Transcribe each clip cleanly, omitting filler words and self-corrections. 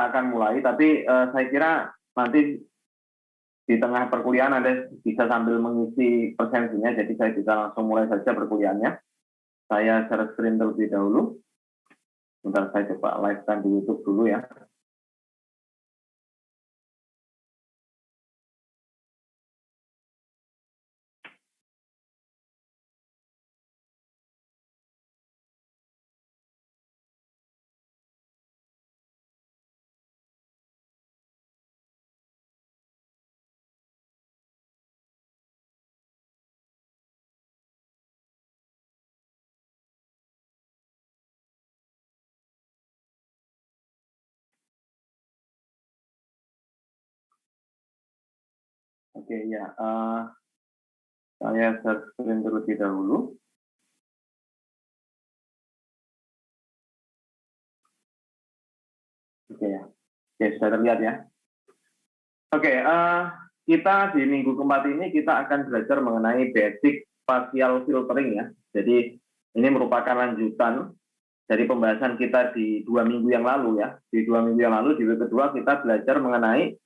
kita akan mulai, tapi saya kira nanti di tengah perkuliahan Anda bisa sambil mengisi presensinya, jadi saya bisa langsung mulai saja perkuliahannya. Saya share screen terlebih dahulu. Bentar, saya coba live kan di YouTube dulu ya. Oke ya, saya share screen terlebih dahulu. Oke ya, oke sudah terlihat ya. Oke, kita di minggu keempat ini kita akan belajar mengenai basic spatial filtering ya. Jadi ini merupakan lanjutan dari pembahasan kita di 2 minggu yang lalu ya. Di 2 minggu yang lalu di week kedua kita belajar mengenai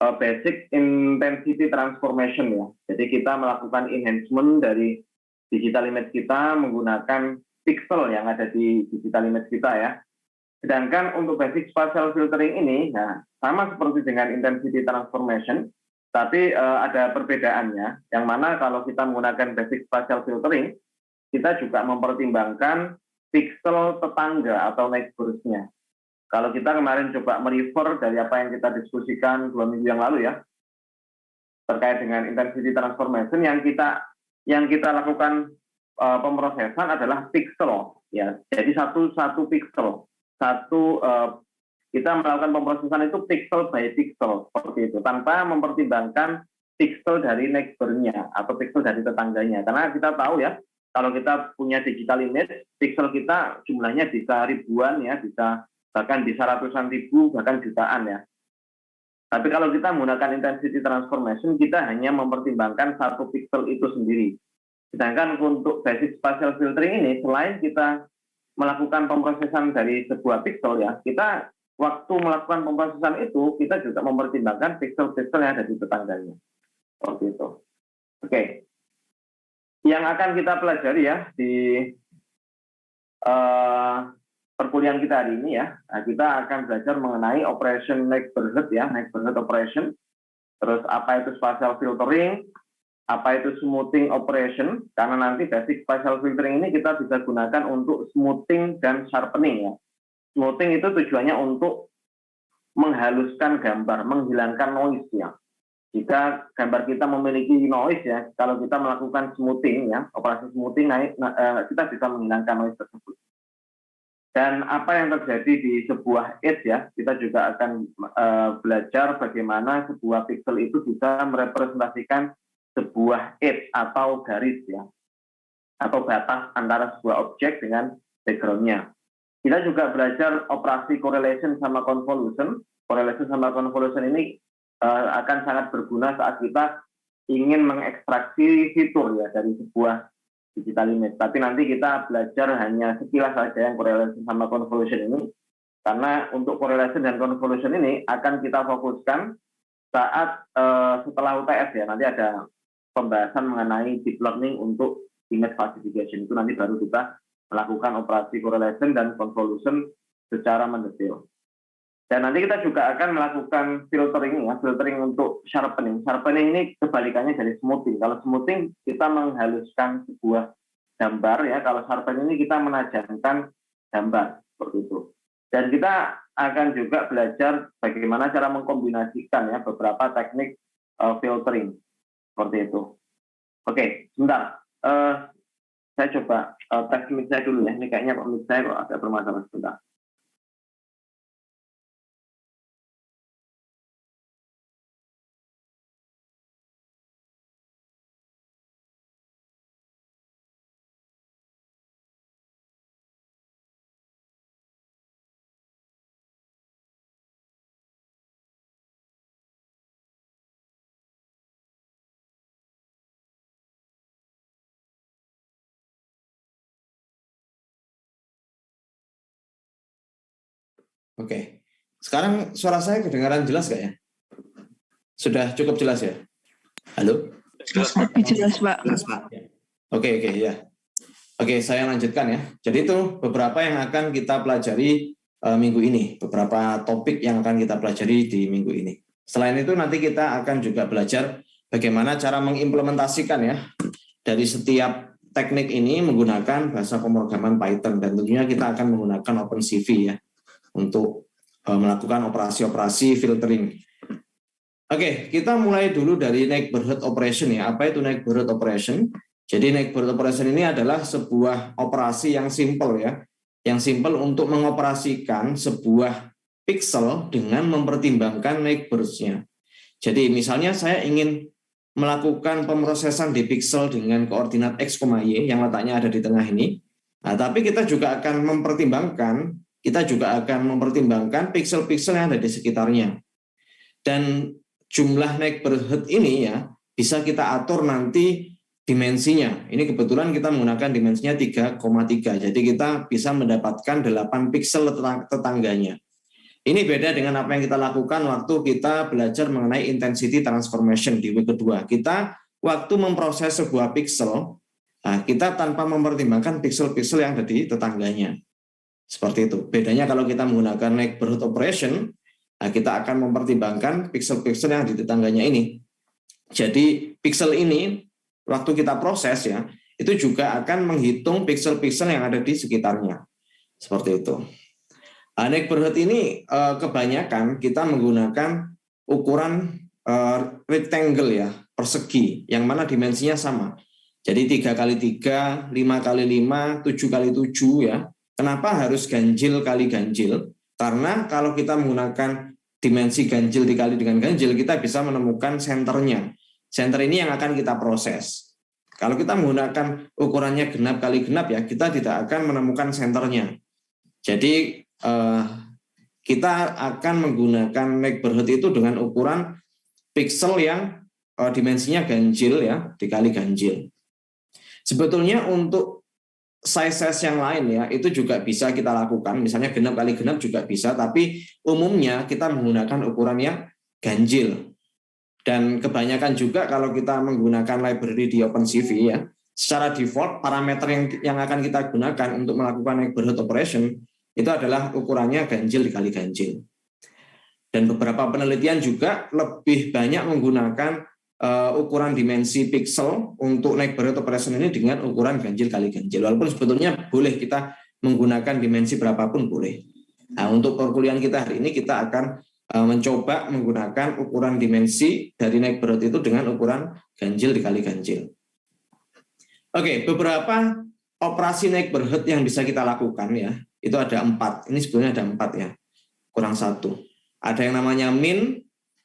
basic intensity transformation ya. Jadi kita melakukan enhancement dari digital image kita menggunakan pixel yang ada di digital image kita ya. Sedangkan untuk basic spatial filtering ini, nah sama seperti dengan intensity transformation, tapi ada perbedaannya. Yang mana kalau kita menggunakan basic spatial filtering, kita juga mempertimbangkan pixel tetangga atau neighbors-nya. Kalau kita kemarin coba merefer dari apa yang kita diskusikan 2 minggu yang lalu ya, terkait dengan intensity transformation, yang kita lakukan pemrosesan adalah pixel ya. Jadi satu pixel, kita melakukan pemrosesan itu pixel by pixel seperti itu, tanpa mempertimbangkan pixel dari neighbor-nya atau pixel dari tetangganya. Karena kita tahu ya, kalau kita punya digital image, pixel kita jumlahnya bisa ribuan ya, bahkan bisa ratusan ribu, bahkan jutaan ya. Tapi kalau kita menggunakan intensity transformation, kita hanya mempertimbangkan satu pixel itu sendiri. Sedangkan untuk basic spatial filtering ini, selain kita melakukan pemrosesan dari sebuah pixel ya, kita waktu melakukan pemrosesan itu, kita juga mempertimbangkan pixel-pixel yang ada di tetangganya. Seperti itu. Oke. Yang akan kita pelajari ya di perkuliahan kita hari ini ya, nah, kita akan belajar mengenai operation neighborhood ya, neighborhood operation, terus apa itu spatial filtering, apa itu smoothing operation, karena nanti basic spatial filtering ini kita bisa gunakan untuk smoothing dan sharpening ya. Smoothing itu tujuannya untuk menghaluskan gambar, menghilangkan noise ya. Jika gambar kita memiliki noise ya, kalau kita melakukan smoothing ya, operasi smoothing kita bisa menghilangkan noise tersebut. Dan apa yang terjadi di sebuah edge ya, kita juga akan belajar bagaimana sebuah pixel itu bisa merepresentasikan sebuah edge atau garis ya, atau batas antara sebuah objek dengan background-nya. Kita juga belajar operasi correlation sama convolution. Correlation sama convolution ini akan sangat berguna saat kita ingin mengekstraksi fitur ya dari sebuah digital image. Tapi nanti kita belajar hanya sekilas saja yang correlation sama convolution ini, karena untuk correlation dan convolution ini akan kita fokuskan saat setelah UTS ya. Nanti ada pembahasan mengenai deep learning untuk image classification, itu nanti baru kita melakukan operasi correlation dan convolution secara mendetail. Dan nanti kita juga akan melakukan filtering ya, filtering untuk sharpening. Sharpening ini kebalikannya dari smoothing. Kalau smoothing kita menghaluskan sebuah gambar ya, kalau sharpening ini kita menajamkan gambar seperti itu. Dan kita akan juga belajar bagaimana cara mengkombinasikan ya beberapa teknik filtering seperti itu. Oke, sebentar. Saya coba tes mic saya dulu ya. Ini kayaknya mic saya kok agak bermasalah sebentar. Oke, Sekarang suara saya kedengaran jelas nggak ya? Sudah cukup jelas ya? Halo? Jelas, Pak. Jelas, Pak. Jelas, Pak. Oke, ya. Oke, saya lanjutkan ya. Jadi itu beberapa yang akan kita pelajari minggu ini, beberapa topik yang akan kita pelajari di minggu ini. Selain itu nanti kita akan juga belajar bagaimana cara mengimplementasikan ya dari setiap teknik ini menggunakan bahasa pemrograman Python, dan tentunya kita akan menggunakan OpenCV ya untuk melakukan operasi-operasi filtering. Oke, kita mulai dulu dari neighborhood operation ya. Apa itu neighborhood operation? Jadi neighborhood operation ini adalah sebuah operasi yang simple ya. Yang simple untuk mengoperasikan sebuah pixel dengan mempertimbangkan neighbors-nya. Jadi misalnya saya ingin melakukan pemrosesan di pixel dengan koordinat x, y yang letaknya ada di tengah ini. Nah, tapi kita juga akan mempertimbangkan pixel-pixel yang ada di sekitarnya. Dan jumlah neighborhood ini ya bisa kita atur nanti dimensinya. Ini kebetulan kita menggunakan dimensinya 3,3. Jadi kita bisa mendapatkan 8 pixel tetangganya. Ini beda dengan apa yang kita lakukan waktu kita belajar mengenai intensity transformation di week kedua. Kita waktu memproses sebuah pixel, kita tanpa mempertimbangkan pixel-pixel yang ada di tetangganya. Seperti itu. Bedanya kalau kita menggunakan neighborhood operation, kita akan mempertimbangkan pixel-pixel yang di tetangganya ini. Jadi pixel ini waktu kita proses ya, itu juga akan menghitung pixel-pixel yang ada di sekitarnya. Seperti itu. Neighborhood ini kebanyakan kita menggunakan ukuran rectangle ya, persegi, yang mana dimensinya sama. Jadi 3x3, 5x5, 7x7 ya. Kenapa harus ganjil kali ganjil? Karena kalau kita menggunakan dimensi ganjil dikali dengan ganjil, kita bisa menemukan senternya. Senter ini yang akan kita proses. Kalau kita menggunakan ukurannya genap kali genap ya, kita tidak akan menemukan senternya. Jadi kita akan menggunakan neighborhood itu dengan ukuran pixel yang dimensinya ganjil ya, dikali ganjil. Sebetulnya untuk size yang lain ya, itu juga bisa kita lakukan. Misalnya genap kali genap juga bisa, tapi umumnya kita menggunakan ukuran yang ganjil. Dan kebanyakan juga kalau kita menggunakan library di OpenCV ya, secara default parameter yang akan kita gunakan untuk melakukan neighborhood operation itu adalah ukurannya ganjil dikali ganjil. Dan beberapa penelitian juga lebih banyak menggunakan ukuran dimensi pixel untuk neighborhood operation ini dengan ukuran ganjil kali ganjil. Walaupun sebetulnya boleh kita menggunakan dimensi berapapun boleh. Nah, untuk perkuliahan kita hari ini kita akan mencoba menggunakan ukuran dimensi dari neighborhood itu dengan ukuran ganjil dikali ganjil. Oke, beberapa operasi neighborhood yang bisa kita lakukan ya, itu ada 4. Ini sebetulnya ada 4 ya, kurang 1. Ada yang namanya min,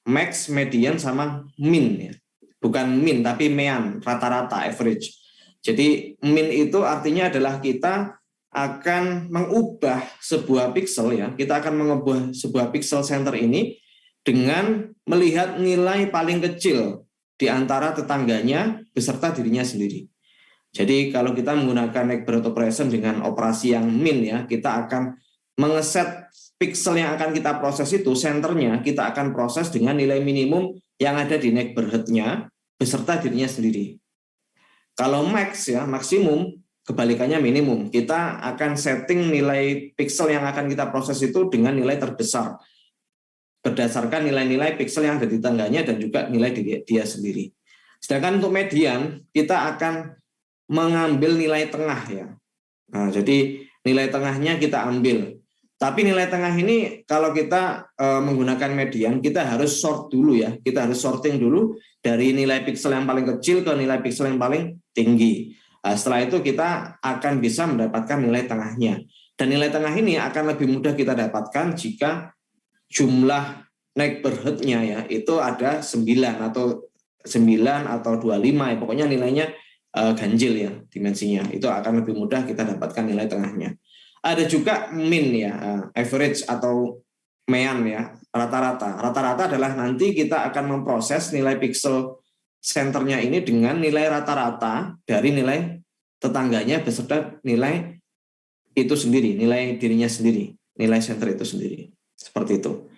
max, median, sama min ya. Bukan min, tapi mean, rata-rata, average. Jadi min itu artinya adalah kita akan mengubah sebuah pixel ya. Kita akan mengubah sebuah pixel center ini dengan melihat nilai paling kecil di antara tetangganya beserta dirinya sendiri. Jadi kalau kita menggunakan neighborhood operation dengan operasi yang min ya, kita akan mengeset pixel yang akan kita proses itu, senternya kita akan proses dengan nilai minimum yang ada di neighborhood-nya beserta dirinya sendiri. Kalau max ya, maksimum, kebalikannya minimum. Kita akan setting nilai pixel yang akan kita proses itu dengan nilai terbesar berdasarkan nilai-nilai pixel yang ada di tetangganya dan juga nilai dia sendiri. Sedangkan untuk median, kita akan mengambil nilai tengah ya. Nah, jadi nilai tengahnya kita ambil. Tapi nilai tengah ini kalau kita menggunakan median, kita harus sort dulu ya. Kita harus sorting dulu dari nilai pixel yang paling kecil ke nilai pixel yang paling tinggi. Nah, setelah itu kita akan bisa mendapatkan nilai tengahnya. Dan nilai tengah ini akan lebih mudah kita dapatkan jika jumlah neighborhood-nya ya itu ada 9 atau 25 ya. Pokoknya nilainya ganjil ya dimensinya. Itu akan lebih mudah kita dapatkan nilai tengahnya. Ada juga min ya, average atau mean ya, rata-rata. Rata-rata adalah nanti kita akan memproses nilai pixel senternya ini dengan nilai rata-rata dari nilai tetangganya beserta nilai itu sendiri, nilai dirinya sendiri, nilai center itu sendiri. Seperti itu.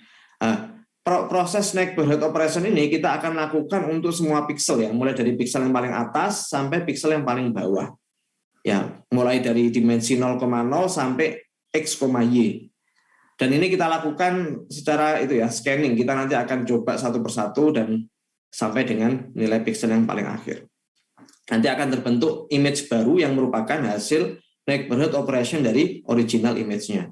Proses neighborhood operation ini kita akan lakukan untuk semua pixel ya, mulai dari pixel yang paling atas sampai pixel yang paling bawah. Ya, mulai dari dimensi 0,0 sampai x, y. Dan ini kita lakukan secara itu ya, scanning. Kita nanti akan coba satu persatu dan sampai dengan nilai pixel yang paling akhir. Nanti akan terbentuk image baru yang merupakan hasil neighborhood operation dari original image-nya.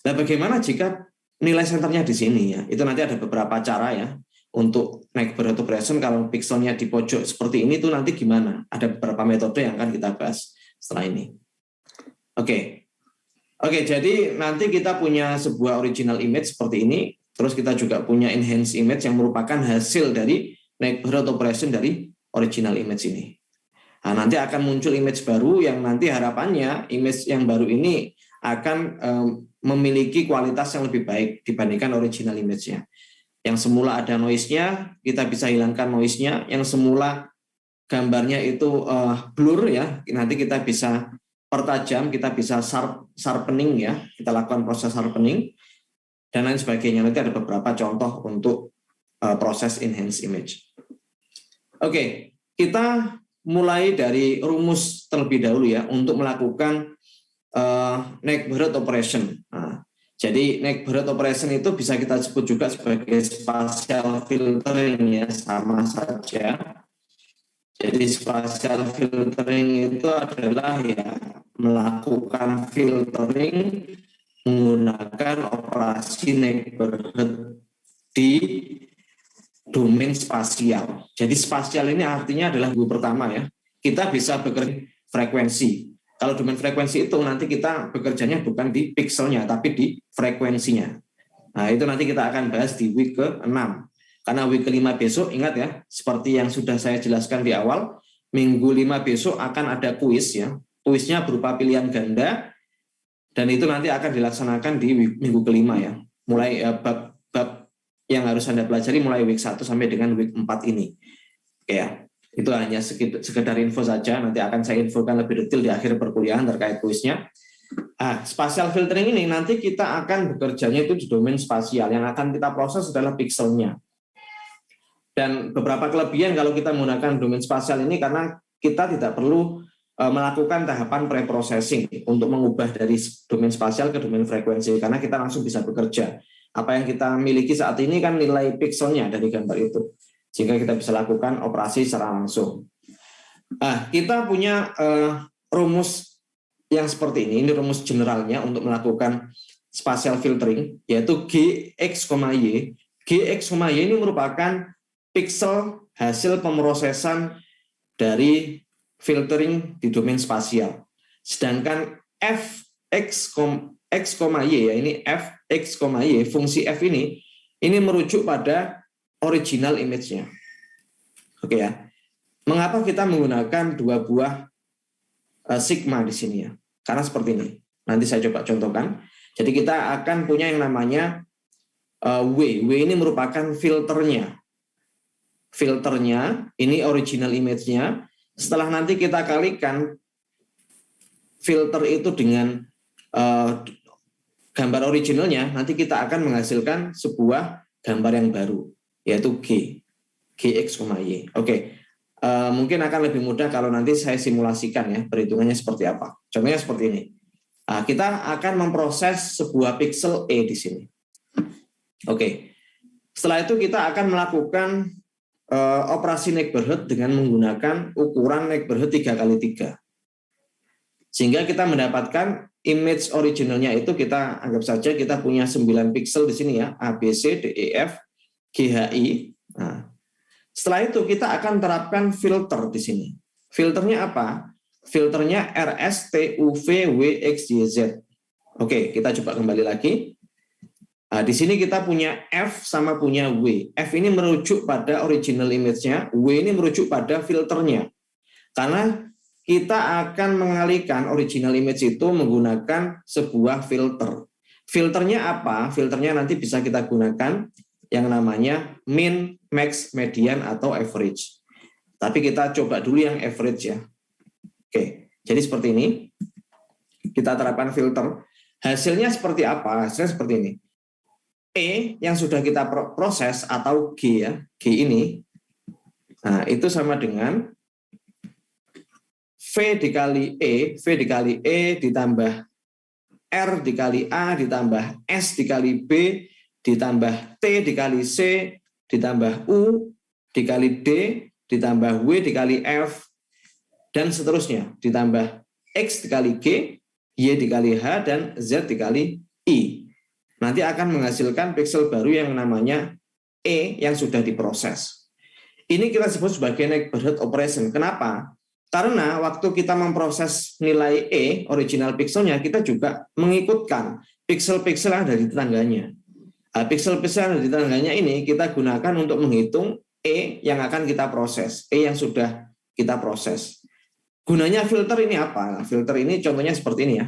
Nah, bagaimana jika nilai senternya di sini ya? Itu nanti ada beberapa cara ya untuk neighborhood operation. Kalau pixelnya di pojok seperti ini tuh nanti gimana? Ada beberapa metode yang akan kita bahas setelah ini. Oke, jadi nanti kita punya sebuah original image seperti ini. Terus kita juga punya enhanced image yang merupakan hasil dari neighborhood operation dari original image ini. Nah, nanti akan muncul image baru yang nanti harapannya image yang baru ini akan memiliki kualitas yang lebih baik dibandingkan original image-nya. Yang semula ada noise-nya, kita bisa hilangkan noise-nya. Yang semula gambarnya itu blur ya, nanti kita bisa pertajam, kita bisa sharpening ya, kita lakukan proses sharpening dan lain sebagainya. Nanti ada beberapa contoh untuk proses enhance image. Oke, kita mulai dari rumus terlebih dahulu ya untuk melakukan neighborhood operation. Nah, jadi neighborhood operation itu bisa kita sebut juga sebagai spatial filtering ya, sama saja. Jadi spatial filtering itu adalah ya melakukan filtering menggunakan operasi neighborhood di domain spasial. Jadi spasial ini artinya adalah pertama ya, kita bisa bekerja frekuensi. Kalau domain frekuensi itu nanti kita bekerjanya bukan di pixelnya, tapi di frekuensinya. Nah itu nanti kita akan bahas di week ke-6. Karena week ke-5 besok, ingat ya, seperti yang sudah saya jelaskan di awal, minggu 5 besok akan ada kuis ya. Kuisnya berupa pilihan ganda, dan itu nanti akan dilaksanakan di minggu ke-5 ya. Mulai bab yang harus Anda pelajari mulai week 1 sampai dengan week 4 ini. Oke ya, itu hanya sekedar info saja, nanti akan saya infokan lebih detail di akhir perkuliahan terkait kuisnya. Spatial filtering ini nanti kita akan bekerjanya itu di domain spasial, yang akan kita proses adalah pixelnya. Dan beberapa kelebihan kalau kita menggunakan domain spasial ini karena kita tidak perlu melakukan tahapan pre-processing untuk mengubah dari domain spasial ke domain frekuensi, karena kita langsung bisa bekerja. Apa yang kita miliki saat ini kan nilai pixelnya dari gambar itu, sehingga kita bisa lakukan operasi secara langsung. Kita punya rumus yang seperti ini rumus generalnya untuk melakukan spatial filtering, yaitu Gx, Y. Gx, Y ini merupakan pixel hasil pemrosesan dari filtering di domain spasial. Sedangkan Fx, X, Y ya, ini Fx, Y, fungsi F ini merujuk pada original image-nya. Oke ya. Mengapa kita menggunakan dua buah sigma di sini ya? Karena seperti ini. Nanti saya coba contohkan. Jadi kita akan punya yang namanya W. W ini merupakan filternya. Filternya, ini original image-nya. Setelah nanti kita kalikan filter itu dengan gambar originalnya, nanti kita akan menghasilkan sebuah gambar yang baru, yaitu Gx, Y. Oke. Mungkin akan lebih mudah kalau nanti saya simulasikan ya, perhitungannya seperti apa. Contohnya seperti ini. Kita akan memproses sebuah pixel E di sini. Oke. Setelah itu kita akan melakukan operasi neighborhood dengan menggunakan ukuran neighborhood 3x3. Sehingga kita mendapatkan image originalnya itu, kita anggap saja kita punya 9 pixel di sini ya, A, B, C, D, E, F, G, H, I. Nah, setelah itu kita akan terapkan filter di sini. Filternya apa? Filternya RS, T, U, V, W, X, Y, Z. Oke, kita coba kembali lagi. Nah, di sini kita punya F sama punya W. F ini merujuk pada original image-nya, W ini merujuk pada filternya. Karena kita akan mengalihkan original image itu menggunakan sebuah filter. Filternya apa? Filternya nanti bisa kita gunakan yang namanya min, max, median, atau average. Tapi kita coba dulu yang average ya. Oke, jadi seperti ini. Kita terapkan filter. Hasilnya seperti apa? Hasilnya seperti ini. E yang sudah kita proses atau G ya, G ini, nah itu sama dengan V dikali E ditambah R dikali A ditambah S dikali B ditambah T dikali C ditambah U dikali D ditambah W dikali F dan seterusnya ditambah X dikali G, Y dikali H dan Z dikali I. Nanti akan menghasilkan piksel baru yang namanya E yang sudah diproses. Ini kita sebut sebagai neighborhood operation. Kenapa? Karena waktu kita memproses nilai E, original pixelnya, kita juga mengikutkan pixel-pixel yang ada di tetangganya. Nah, pixel-pixel yang ada di tetangganya ini kita gunakan untuk menghitung E yang akan kita proses, E yang sudah kita proses. Gunanya filter ini apa? Filter ini contohnya seperti ini ya.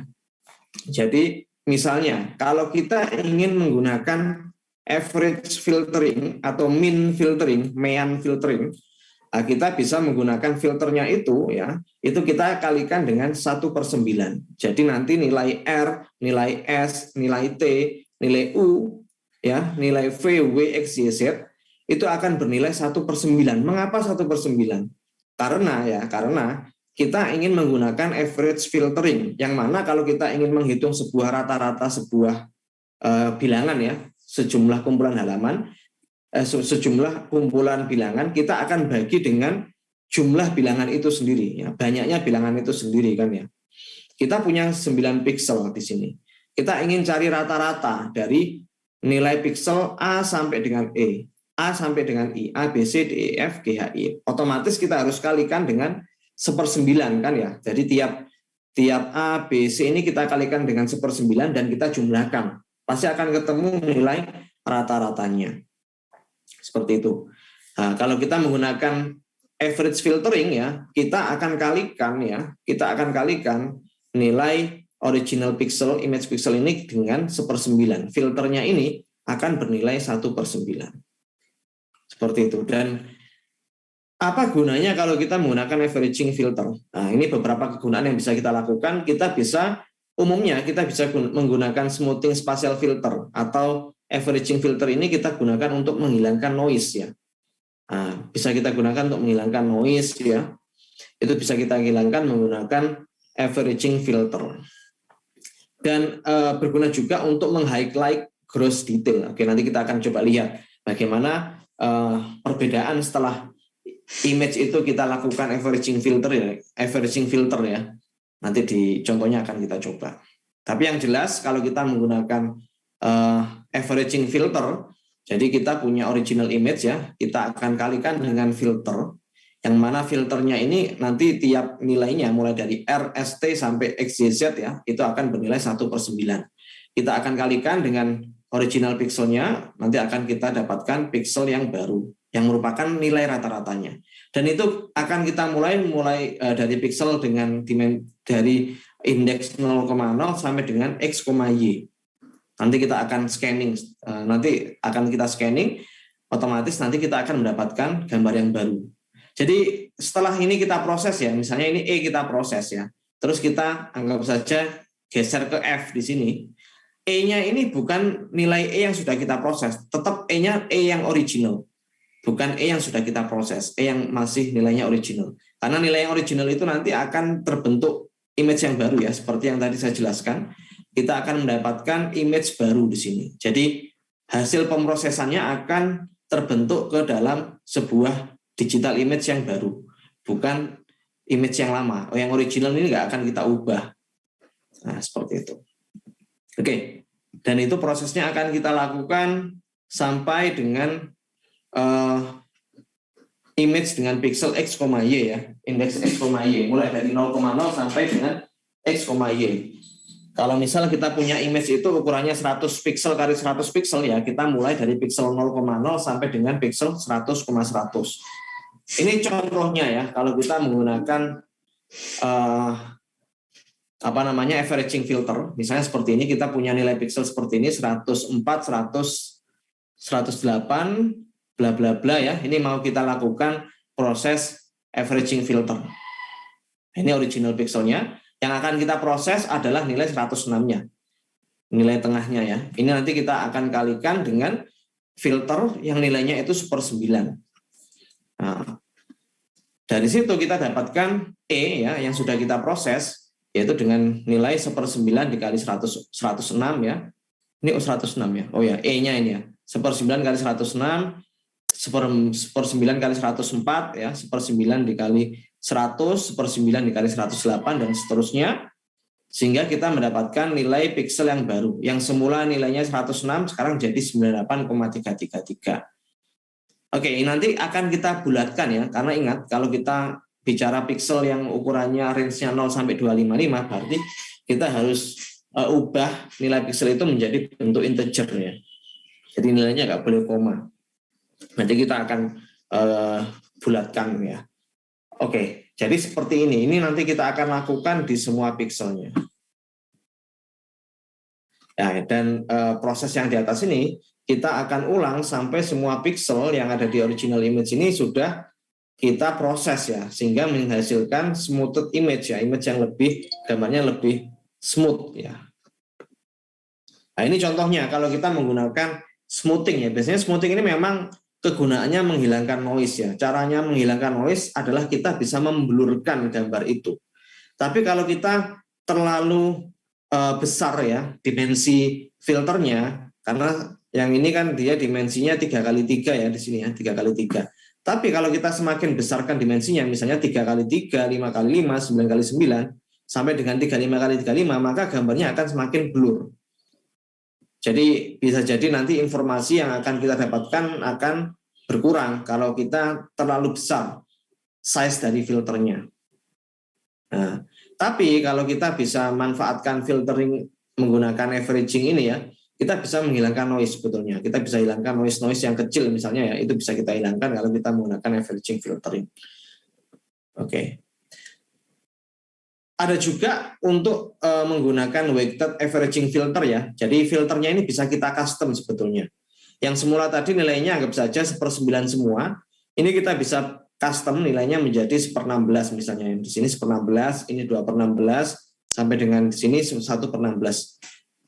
Jadi misalnya kalau kita ingin menggunakan average filtering atau mean filtering, median filtering, kita bisa menggunakan filternya itu ya, itu kita kalikan dengan 1/9. Jadi nanti nilai R, nilai S, nilai T, nilai U, ya, nilai V, W, X, Y, Z itu akan bernilai 1/9. Mengapa 1/9? Karena kita ingin menggunakan average filtering, yang mana kalau kita ingin menghitung sebuah rata-rata sebuah bilangan ya, sejumlah kumpulan halaman, sejumlah kumpulan bilangan, kita akan bagi dengan jumlah bilangan itu sendiri ya, banyaknya bilangan itu sendiri kan ya. Kita punya 9 piksel di sini. Kita ingin cari rata-rata dari nilai piksel A sampai dengan E, A sampai dengan I, A, B, C, D, E, F, G, H, I. Otomatis kita harus kalikan dengan 1/9 kan ya. Jadi tiap A, B, C ini kita kalikan dengan 1/9 dan kita jumlahkan. Pasti akan ketemu nilai rata-ratanya. Seperti itu. Nah, kalau kita menggunakan average filtering ya, kita akan kalikan nilai original pixel, image pixel ini dengan 1/9. Filternya ini akan bernilai 1/9. Seperti itu. Dan apa gunanya kalau kita menggunakan averaging filter? Nah, ini beberapa kegunaan yang bisa kita lakukan. Umumnya kita bisa menggunakan smoothing spatial filter atau averaging filter ini kita gunakan untuk menghilangkan noise ya. Nah, bisa kita gunakan untuk menghilangkan noise ya. Itu bisa kita hilangkan menggunakan averaging filter. Dan berguna juga untuk meng-highlight gross detail. Oke, nanti kita akan coba lihat bagaimana perbedaan setelah image itu kita lakukan averaging filter ya. Nanti di contohnya akan kita coba. Tapi yang jelas kalau kita menggunakan averaging filter, jadi kita punya original image ya, kita akan kalikan dengan filter, yang mana filternya ini nanti tiap nilainya mulai dari R, S, T sampai X, Y, Z ya, itu akan bernilai 1/9. Kita akan kalikan dengan original pixelnya, nanti akan kita dapatkan pixel yang baru, yang merupakan nilai rata-ratanya. Dan itu akan kita mulai dari pixel dari indeks 0,0 sampai dengan X, Y. Nanti kita akan scanning, otomatis nanti kita akan mendapatkan gambar yang baru. Jadi setelah ini kita proses ya, misalnya ini E kita proses ya, terus kita anggap saja geser ke F di sini. E-nya ini bukan nilai E yang sudah kita proses, tetap E-nya E yang original. Bukan E yang sudah kita proses, E yang masih nilainya original. Karena nilai yang original itu nanti akan terbentuk image yang baru ya, seperti yang tadi saya jelaskan. Kita akan mendapatkan image baru di sini. Jadi hasil pemrosesannya akan terbentuk ke dalam sebuah digital image yang baru, bukan image yang lama. Yang original ini nggak akan kita ubah. Nah, seperti itu. Oke, dan itu prosesnya akan kita lakukan sampai dengan image dengan pixel X, Y ya, indeks X, Y, mulai dari 0,0 sampai dengan X, Y. Kalau misal kita punya image itu ukurannya 100 pixel kali 100 pixel ya, kita mulai dari pixel 0,0 sampai dengan pixel 100,100. Ini contohnya ya, kalau kita menggunakan averaging filter, misalnya seperti ini, kita punya nilai pixel seperti ini 104, 100, 108, bla bla bla ya. Ini mau kita lakukan proses averaging filter. Ini original pixelnya. Yang akan kita proses adalah nilai 106-nya. nilai tengahnya ya. Ini nanti kita akan kalikan dengan filter yang nilainya itu 1/9. Nah, dari situ kita dapatkan E ya yang sudah kita proses, yaitu dengan nilai 1/9 dikali 106 ya. Ini 106 ya. Oh ya, E-nya ini ya. 1/9 kali 106, 1/9 kali 104 ya, 1/9 dikali 100, 1/9 dikali 108 dan seterusnya. Sehingga kita mendapatkan nilai piksel yang baru. Yang semula nilainya 106 sekarang jadi 98,333. Oke, nanti akan kita bulatkan ya, karena ingat kalau kita bicara piksel yang ukurannya range-nya 0 sampai 255, berarti kita harus ubah nilai piksel itu menjadi bentuk integer ya. Jadi nilainya nggak boleh koma. Nanti kita akan bulatkan ya. Oke, jadi seperti ini. Ini nanti kita akan lakukan di semua pikselnya. Ya, dan proses yang di atas ini kita akan ulang sampai semua piksel yang ada di original image ini sudah kita proses ya, sehingga menghasilkan smoothed image ya, image yang lebih gambarnya lebih smooth ya. Nah, ini contohnya kalau kita menggunakan smoothing ya. Biasanya smoothing ini memang kegunaannya menghilangkan noise ya. Caranya menghilangkan noise adalah kita bisa memblurkan gambar itu. Tapi kalau kita terlalu besar ya dimensi filternya, karena yang ini kan dia dimensinya 3x3 ya di sini ya, 3x3. Tapi kalau kita semakin besarkan dimensinya, misalnya 3x3, 5x5, 9x9, sampai dengan 35x35, maka gambarnya akan semakin blur. Jadi bisa jadi nanti informasi yang akan kita dapatkan akan berkurang kalau kita terlalu besar size dari filternya. Nah, tapi kalau kita bisa manfaatkan filtering menggunakan averaging ini ya, kita bisa menghilangkan noise sebetulnya. Kita bisa hilangkan noise yang kecil misalnya ya, itu bisa kita hilangkan kalau kita menggunakan averaging filtering. Oke. Ada juga untuk menggunakan weighted averaging filter ya. Jadi filternya ini bisa kita custom sebetulnya. Yang semula tadi nilainya anggap saja 1/9 semua. Ini kita bisa custom nilainya menjadi 1/16 misalnya. Di sini 1/16, ini 2/16, sampai dengan di sini 1/16.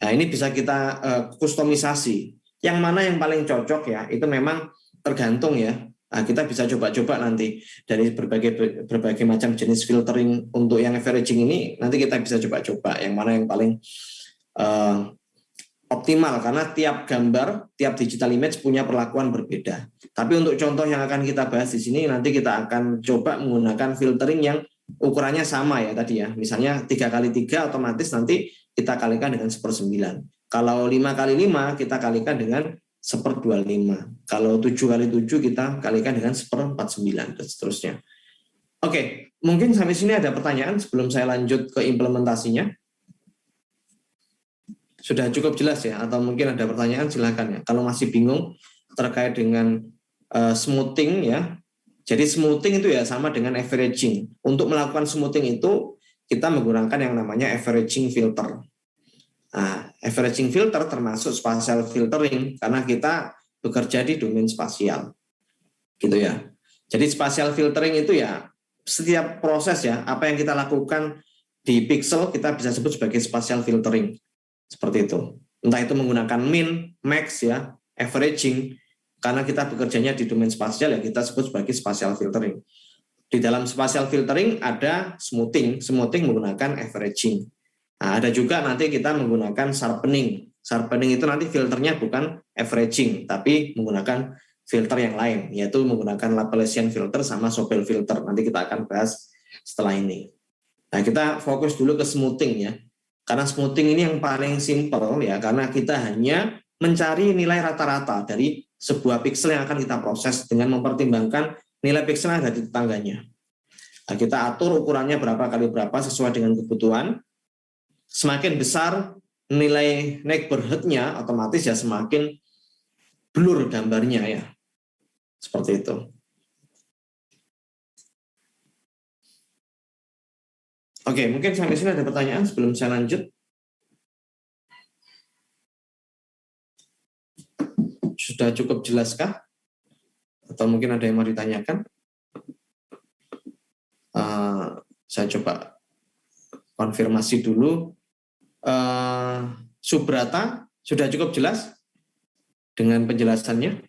Nah, ini bisa kita kustomisasi. Yang mana yang paling cocok ya, itu memang tergantung ya. Nah, kita bisa coba-coba nanti dari berbagai macam jenis filtering untuk yang averaging ini, nanti kita bisa coba-coba yang mana yang paling optimal, karena tiap gambar, tiap digital image punya perlakuan berbeda. Tapi untuk contoh yang akan kita bahas di sini, nanti kita akan coba menggunakan filtering yang ukurannya sama ya tadi ya. Misalnya 3x3 otomatis nanti kita kalikan dengan 1/9. Kalau 5x5 kita kalikan dengan 1/25. Kalau 7x7 kita kalikan dengan 1/49 dan seterusnya. Oke, mungkin sampai sini ada pertanyaan sebelum saya lanjut ke implementasinya. Sudah cukup jelas ya? Atau mungkin ada pertanyaan silakan ya. Kalau masih bingung terkait dengan smoothing ya. Jadi smoothing itu ya sama dengan averaging. Untuk melakukan smoothing itu kita menggunakan yang namanya averaging filter. Nah, averaging filter termasuk spatial filtering karena kita bekerja di domain spasial. Gitu ya. Jadi spatial filtering itu ya setiap proses ya, apa yang kita lakukan di pixel kita bisa sebut sebagai spatial filtering. Seperti itu. Entah itu menggunakan min, max ya, averaging, karena kita bekerjanya di domain spasial ya kita sebut sebagai spatial filtering. Di dalam spatial filtering ada smoothing menggunakan averaging. Nah, ada juga nanti kita menggunakan sharpening. Sharpening itu nanti filternya bukan averaging, tapi menggunakan filter yang lain, yaitu menggunakan Laplacian filter sama Sobel filter. Nanti kita akan bahas setelah ini. Nah, kita fokus dulu ke smoothing ya. Karena smoothing ini yang paling simple ya, karena kita hanya mencari nilai rata-rata dari sebuah pixel yang akan kita proses dengan mempertimbangkan nilai pixel yang ada di tetangganya. Nah, kita atur ukurannya berapa kali berapa sesuai dengan kebutuhan. Semakin besar nilai neighborhood-nya, otomatis ya semakin blur gambarnya ya. Seperti itu. Oke, mungkin sampai sini ada pertanyaan sebelum saya lanjut. Sudah cukup jelaskah? Atau mungkin ada yang mau ditanyakan? Saya coba konfirmasi dulu. Subrata, sudah cukup jelas dengan penjelasannya?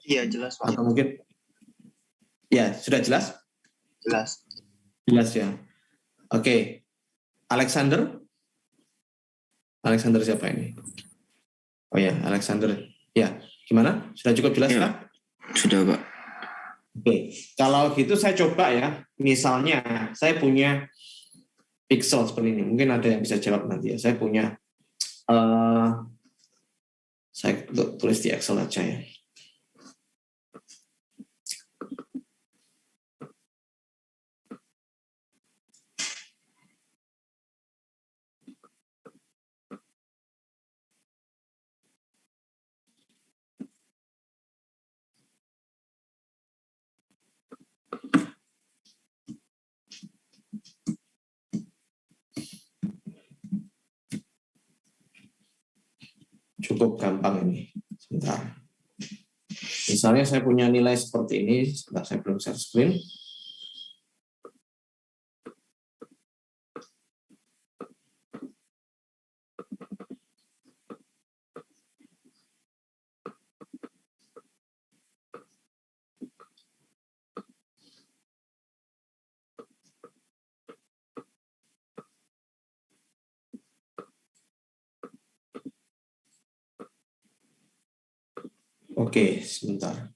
Iya, jelas Pak. Atau mungkin ya sudah jelas? Jelas. Jelas ya. Oke. Alexander siapa ini? Oh ya, Alexander. Ya, gimana? Sudah cukup jelas Ya, Kak? sudah Pak. Oke. Kalau gitu saya coba ya. Misalnya saya punya pixel seperti ini. Mungkin ada yang bisa jawab nanti ya. Saya punya saya tulis di Excel aja ya. Cukup gampang ini. Sebentar. Misalnya saya punya nilai seperti ini. Sebentar, saya belum share screen. Oke, sebentar.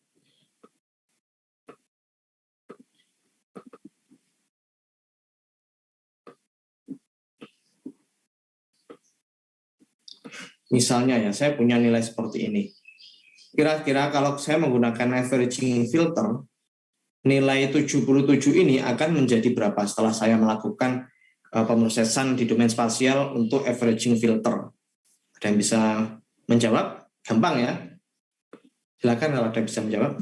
Misalnya ya, saya punya nilai seperti ini. Kira-kira kalau saya menggunakan averaging filter, nilai 77 ini akan menjadi berapa setelah saya melakukan pemrosesan di domain spasial untuk averaging filter? Ada yang bisa menjawab? Gampang ya. Silakan kalau ada yang bisa menjawab.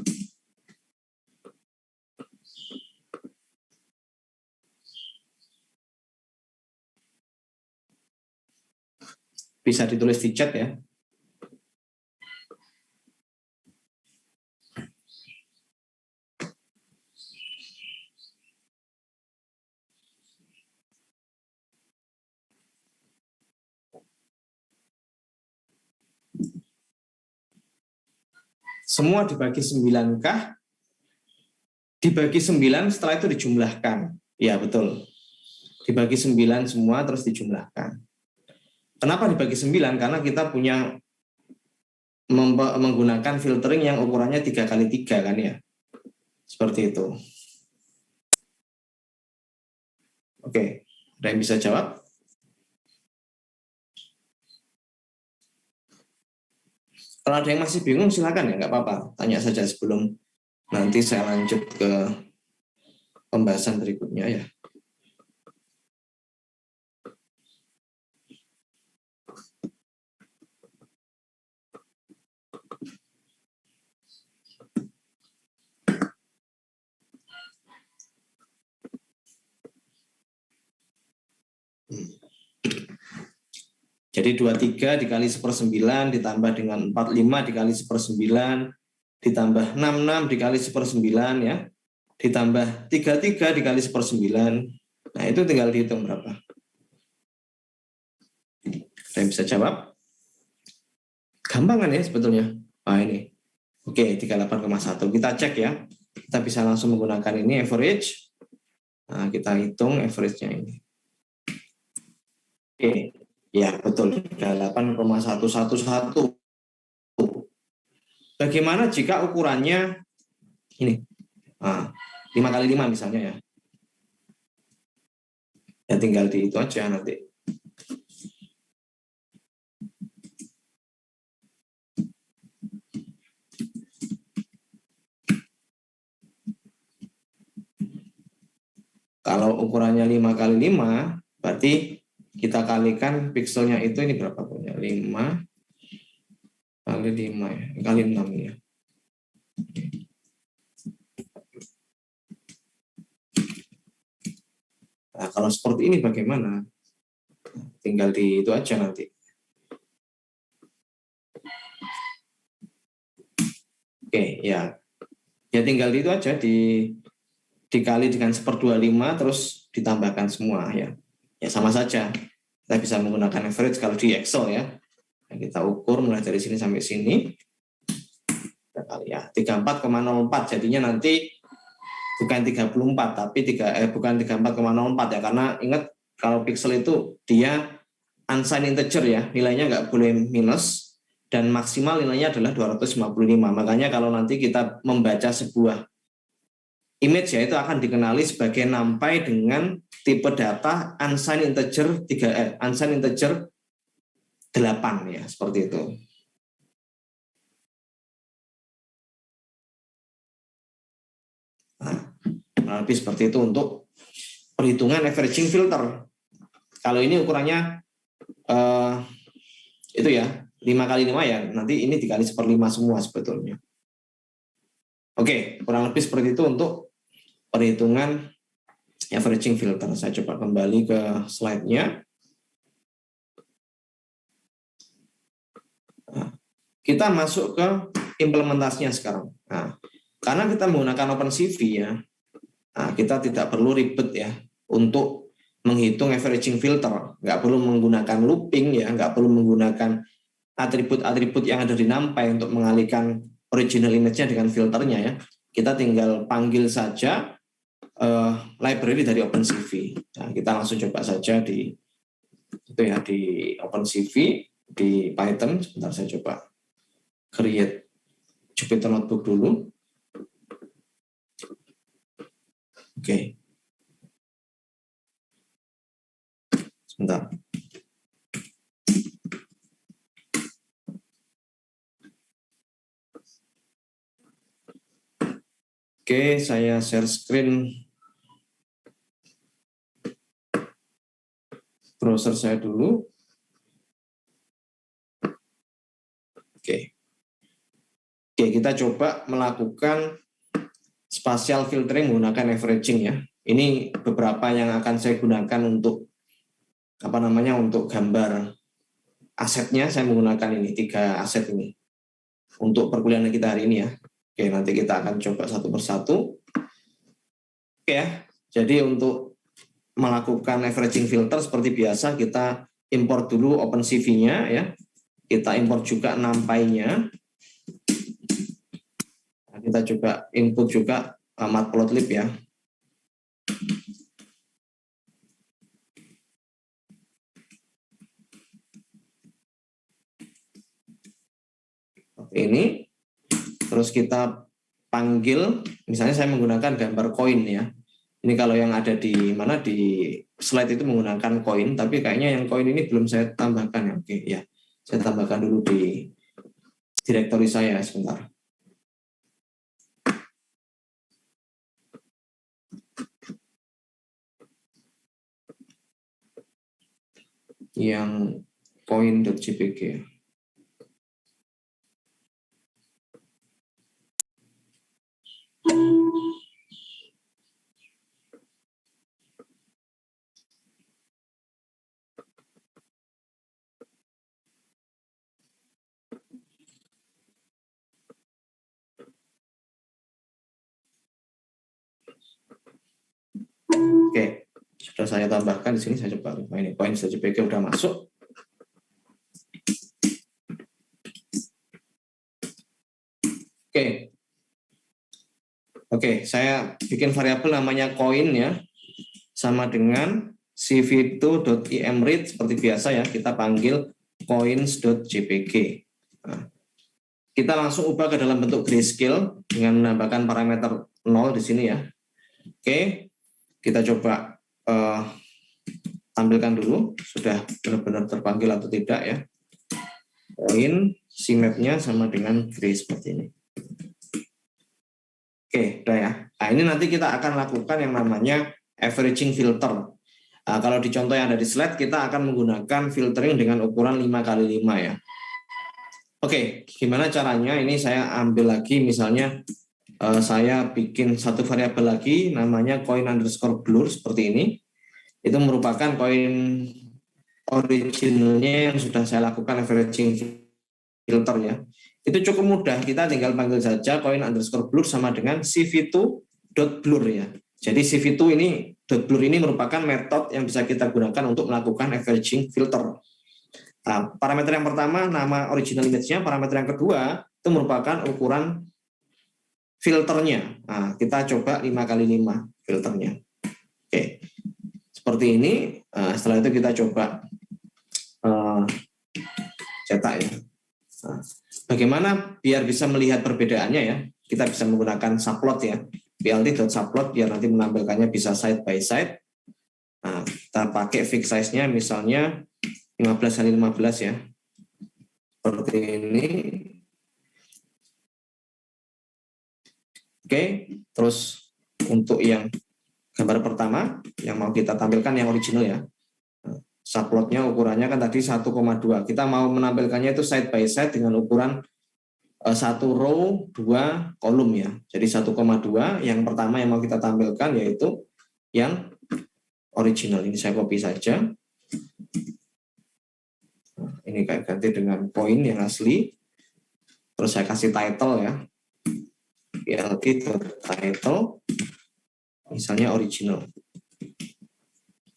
Bisa ditulis di chat ya. Semua dibagi 9 kah? Dibagi 9 setelah itu dijumlahkan. Ya betul. Dibagi 9 semua terus dijumlahkan. Kenapa dibagi 9? Karena kita punya menggunakan filtering yang ukurannya 3x3 kan ya. Seperti itu. Oke, ada yang bisa jawab? Kalau ada yang masih bingung silakan ya, nggak apa-apa. Tanya saja sebelum nanti saya lanjut ke pembahasan berikutnya ya. Jadi 23 dikali 1/9 ditambah dengan 45 dikali 1/9 ditambah 66 dikali 1/9 ya. Ditambah 33 dikali 1/9. Nah itu tinggal dihitung berapa. Ada yang bisa jawab? Gampang kan ya sebetulnya. Nah ini. Oke, 38,1. Kita cek ya. Kita bisa langsung menggunakan ini average. Nah, kita hitung average-nya ini. Oke. Ya, betul. 38,111. Bagaimana jika ukurannya ini? 5x5 misalnya ya. Ya tinggal di itu aja nanti. Kalau ukurannya 5x5, berarti kita kalikan pixelnya itu ini berapa punya? 5 kali 5 ya, kali 6 ya. Nah, kalau seperti ini bagaimana? Tinggal di itu aja nanti. Oke, ya. Ya tinggal di itu aja dikali dengan 1/25 terus ditambahkan semua ya. Ya sama saja. Kita bisa menggunakan average kalau di Excel ya. Nah, kita ukur mulai dari sini sampai sini. Kali ya 34,04 jadinya nanti bukan 34 tapi bukan 34,04 ya, karena ingat kalau pixel itu dia unsigned integer ya, nilainya nggak boleh minus dan maksimal nilainya adalah 255. Makanya kalau nanti kita membaca sebuah image ya, itu akan dikenali sebagai NumPy dengan tipe data unsigned integer 8 ya, seperti itu. Nah, lebih seperti itu untuk perhitungan averaging filter. Kalau ini ukurannya itu ya 5x5 ya, nanti ini dikali 1/5 semua sebetulnya. Oke, kurang lebih seperti itu untuk perhitungan averaging filter. Saya coba kembali ke slide-nya. Nah, kita masuk ke implementasinya sekarang. Nah, karena kita menggunakan OpenCV ya, nah, kita tidak perlu ribet ya untuk menghitung averaging filter. Nggak perlu menggunakan looping ya, nggak perlu menggunakan atribut-atribut yang ada di NumPy untuk mengalihkan original image-nya dengan filternya ya. Kita tinggal panggil saja library dari OpenCV. Nah, kita langsung coba saja di OpenCV di Python. Sebentar saya coba create Jupyter Notebook dulu. Oke. Sebentar. Oke, saya share screen browser saya dulu. Oke, kita coba melakukan spatial filtering menggunakan averaging ya. Ini beberapa yang akan saya gunakan untuk untuk gambar asetnya. Saya menggunakan ini 3 aset ini untuk perkuliahan kita hari ini ya. Oke, nanti kita akan coba satu persatu. Oke ya, jadi untuk melakukan averaging filter seperti biasa kita import dulu OpenCV-nya ya. Kita import juga NumPy-nya. Nah, kita coba input juga matplotlib ya. Seperti ini. Terus kita panggil, misalnya saya menggunakan gambar koin ya. Ini kalau yang ada di slide itu menggunakan koin, tapi kayaknya yang koin ini belum saya tambahkan ya. Oke ya, saya tambahkan dulu di direktori saya sebentar. Yang coin.jpg. Oke, sudah saya tambahkan di sini. Saya coba ini coin.jpg udah masuk. Oke, saya bikin variabel namanya coin ya, sama dengan cv2.imread seperti biasa ya, kita panggil coins.jpg. Nah, kita langsung ubah ke dalam bentuk grayscale dengan menambahkan parameter 0 di sini ya. Oke, kita coba tampilkan dulu sudah benar-benar terpanggil atau tidak ya. Coin cmap-nya sama dengan gray seperti ini. Oke, udah ya. Nah, ini nanti kita akan lakukan yang namanya averaging filter. Nah, kalau di contoh yang ada di slide, kita akan menggunakan filtering dengan ukuran 5x5 ya. Oke, gimana caranya? Ini saya ambil lagi, misalnya saya bikin satu variabel lagi, namanya coin_blur seperti ini. Itu merupakan koin originalnya yang sudah saya lakukan averaging filter ya. Itu cukup mudah, kita tinggal panggil saja coin_blur sama dengan cv2.blur ya. Jadi CV2 ini, .blur ini merupakan metode yang bisa kita gunakan untuk melakukan averaging filter. Nah, parameter yang pertama nama original image-nya, parameter yang kedua itu merupakan ukuran filternya. Nah, kita coba 5x5 filternya. Oke, seperti ini. Setelah itu kita coba cetak ya. Nah, bagaimana biar bisa melihat perbedaannya ya? Kita bisa menggunakan subplot ya, plt.subplot biar nanti menampilkannya bisa side by side. Nah, kita pakai fix size-nya misalnya 15x15 ya. Seperti ini. Oke, terus untuk yang gambar pertama yang mau kita tampilkan yang original ya. Subplotnya ukurannya kan tadi 1,2. Kita mau menampilkannya itu side by side dengan ukuran 1 row 2 kolom ya. Jadi 1,2 yang pertama yang mau kita tampilkan yaitu yang original. Ini saya copy saja. Ini kayak ganti dengan poin yang asli. Terus saya kasih title ya. plt.title misalnya original.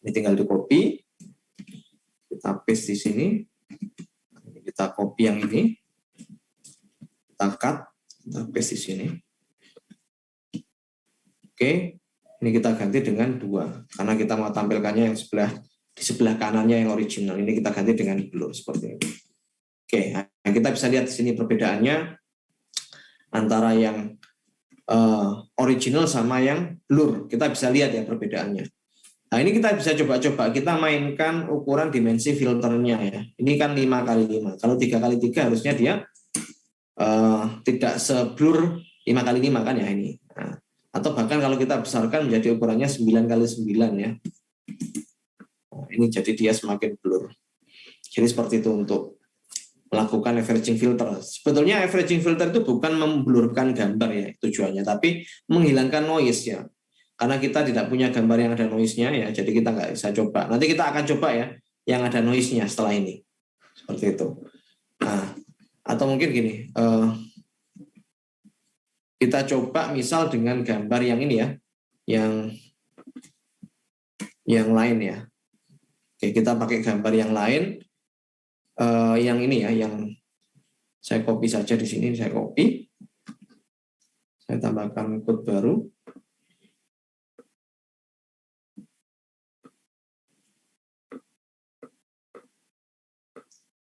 Ini tinggal di copy. Kita paste di sini. Kita copy yang ini. Kita cut. Kita paste di sini. Oke. Ini kita ganti dengan 2. Karena kita mau tampilkannya yang di sebelah kanannya yang original. Ini kita ganti dengan blur seperti ini. Oke. Nah kita bisa lihat di sini perbedaannya antara yang original sama yang blur. Kita bisa lihat ya perbedaannya. Nah ini kita bisa coba-coba, kita mainkan ukuran dimensi filternya ya. Ini kan 5x5. Kalau 3x3 harusnya dia tidak seblur 5x5 kan ya ini. Nah, atau bahkan kalau kita besarkan menjadi ukurannya 9x9 ya. Nah, ini jadi dia semakin blur. Jadi seperti itu untuk melakukan averaging filter. Sebetulnya averaging filter itu bukan memblurkan gambar ya tujuannya, tapi menghilangkan noise ya. Karena kita tidak punya gambar yang ada noise-nya ya, jadi kita nggak bisa coba. Nanti kita akan coba ya yang ada noise-nya setelah ini. Seperti itu. Nah, atau mungkin gini, kita coba misal dengan gambar yang ini ya, yang lain ya. Oke, kita pakai gambar yang lain, yang ini ya, yang saya copy saja di sini, saya copy. Saya tambahkan code baru.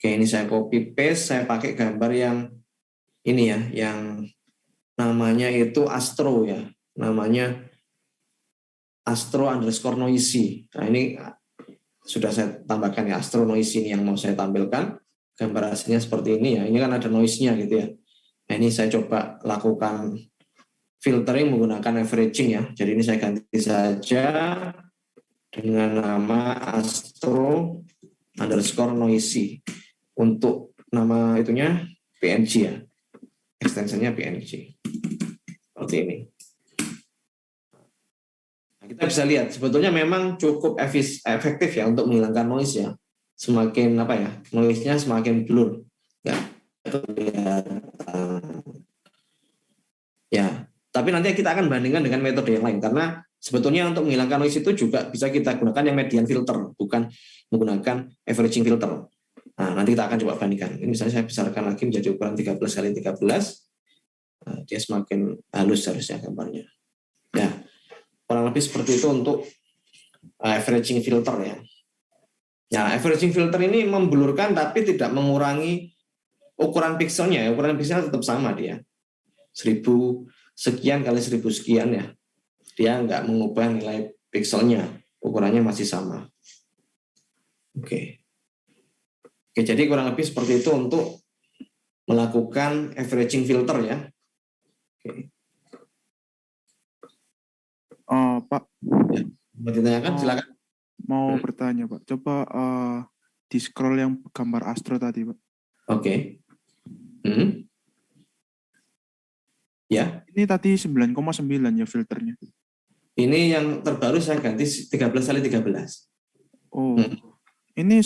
Oke, ini saya copy paste, saya pakai gambar yang ini ya, yang namanya itu Astro ya, namanya Astro_noisy. Nah ini sudah saya tambahkan ya, Astro noisy ini yang mau saya tampilkan. Gambar aslinya seperti ini ya, ini kan ada noise-nya gitu ya. Nah ini saya coba lakukan filtering menggunakan averaging ya. Jadi ini saya ganti saja dengan nama Astro_noisy. Untuk nama itunya PNG ya, ekstensinya PNG seperti ini. Nah, kita bisa lihat sebetulnya memang cukup efektif ya untuk menghilangkan noise ya. Semakin apa ya, noise-nya semakin blur ya, ya. Tapi nanti kita akan bandingkan dengan metode yang lain karena sebetulnya untuk menghilangkan noise itu juga bisa kita gunakan yang median filter, bukan menggunakan averaging filter. Nah, nanti kita akan coba bandingkan. Ini misalnya saya besarkan lagi menjadi ukuran 13x13. Nah, dia semakin halus harusnya gambarnya. Ya, kurang lebih seperti itu untuk averaging filter ya. Ya, averaging filter ini memblurkan tapi tidak mengurangi ukuran pixelnya. Ukuran pixelnya tetap sama dia. 1000 sekian kali 1000 sekian ya. Dia nggak mengubah nilai pixelnya. Ukurannya masih sama. Oke. Oke, jadi kurang lebih seperti itu untuk melakukan averaging filter ya. Oke. Pak, Mau ditanyakan silakan. mau bertanya Pak. Coba di scroll yang gambar Astro tadi Pak. Oke. Ya. Ini tadi 9,9 ya filternya. Ini yang terbaru saya ganti 13x13. Oh, ini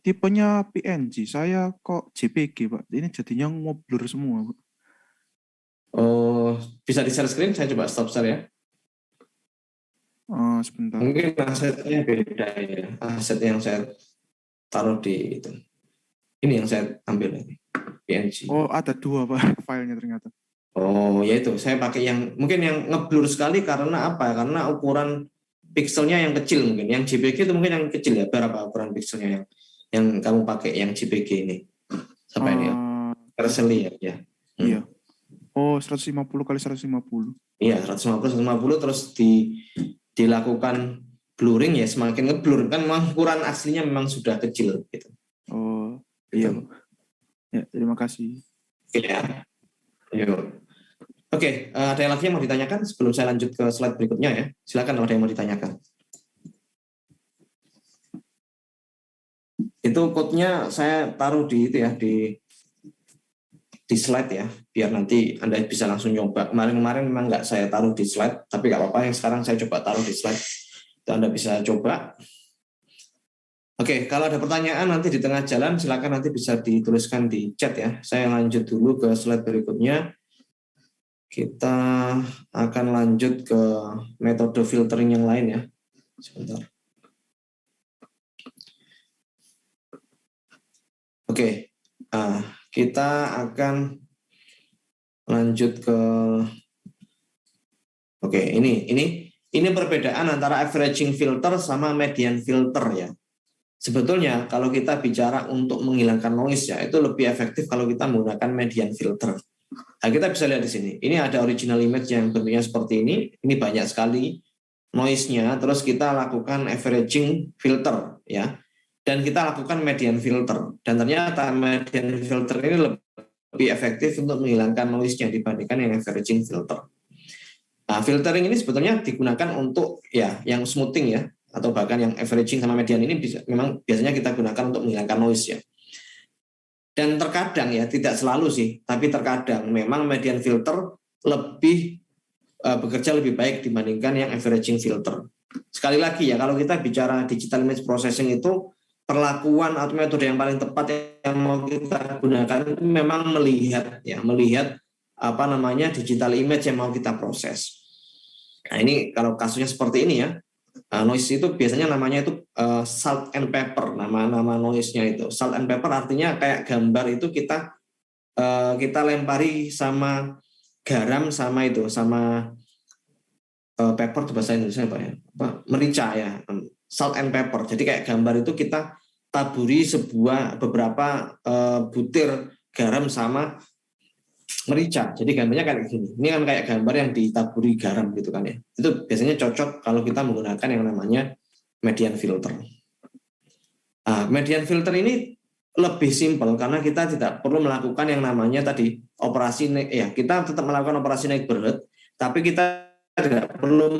tipenya PNG. Saya kok JPG Pak. Ini jadinya ngoblur semua Pak. Oh, bisa di share screen, saya coba stop share ya. sebentar. Mungkin asetnya beda ya. Aset yang saya taruh di itu. Ini yang saya ambil ini. PNG. Oh, ada 2 Pak filenya ternyata. Oh, ya itu. Saya pakai yang mungkin yang ngeblur sekali karena apa? Karena ukuran pixelnya yang kecil mungkin. Yang JPG itu mungkin yang kecil ya. Berapa ukuran pixelnya yang kamu pakai yang JPG ini? Sampai ini ya. Perseli ya. Iya. Oh, 150 kali 150. Iya, 150 terus dilakukan blurring ya, semakin ngeblur kan memang ukuran aslinya memang sudah kecil gitu. Oh, Gitu. iya. Ya, terima kasih. Oke ya. Yuk. Oke, ada yang lagi yang mau ditanyakan sebelum saya lanjut ke slide berikutnya ya. Silakan kalau ada yang mau ditanyakan. Itu code-nya saya taruh di itu ya, di slide ya, biar nanti Anda bisa langsung nyoba. Kemarin memang nggak saya taruh di slide, tapi nggak apa-apa yang sekarang saya coba taruh di slide. Itu Anda bisa coba. Oke, kalau ada pertanyaan nanti di tengah jalan, silakan nanti bisa dituliskan di chat ya. Saya lanjut dulu ke slide berikutnya. Kita akan lanjut ke metode filtering yang lain ya. Sebentar. Oke, kita akan lanjut ke ini perbedaan antara averaging filter sama median filter ya. Sebetulnya kalau kita bicara untuk menghilangkan noise ya, itu lebih efektif kalau kita menggunakan median filter. Nah, kita bisa lihat di sini. Ini ada original image yang bentuknya seperti ini. Ini banyak sekali noise-nya. Terus kita lakukan averaging filter ya. Dan kita lakukan median filter. Dan ternyata median filter ini lebih efektif untuk menghilangkan noise-nya dibandingkan yang averaging filter. Nah, filtering ini sebetulnya digunakan untuk ya yang smoothing ya, atau bahkan yang averaging sama median ini memang biasanya kita gunakan untuk menghilangkan noise ya. Dan terkadang ya, tidak selalu sih, tapi terkadang memang median filter lebih bekerja lebih baik dibandingkan yang averaging filter. Sekali lagi ya, kalau kita bicara digital image processing itu perlakuan atau metode yang paling tepat yang mau kita gunakan itu memang melihat apa namanya digital image yang mau kita proses. Nah ini kalau kasusnya seperti ini ya, noise itu biasanya namanya itu salt and pepper, nama noise-nya itu. Salt and pepper artinya kayak gambar itu kita lempari sama garam sama pepper itu bahasa Indonesia apa ya? Merica ya. Salt and pepper. Jadi kayak gambar itu kita taburi beberapa butir garam sama merica. Jadi gambarnya kayak gini. Ini kan kayak gambar yang ditaburi garam gitu kan ya. Itu biasanya cocok kalau kita menggunakan yang namanya median filter. Median filter ini lebih simpel karena kita tidak perlu melakukan yang namanya tadi operasi kita tetap melakukan operasi naik berat, tapi kita tidak perlu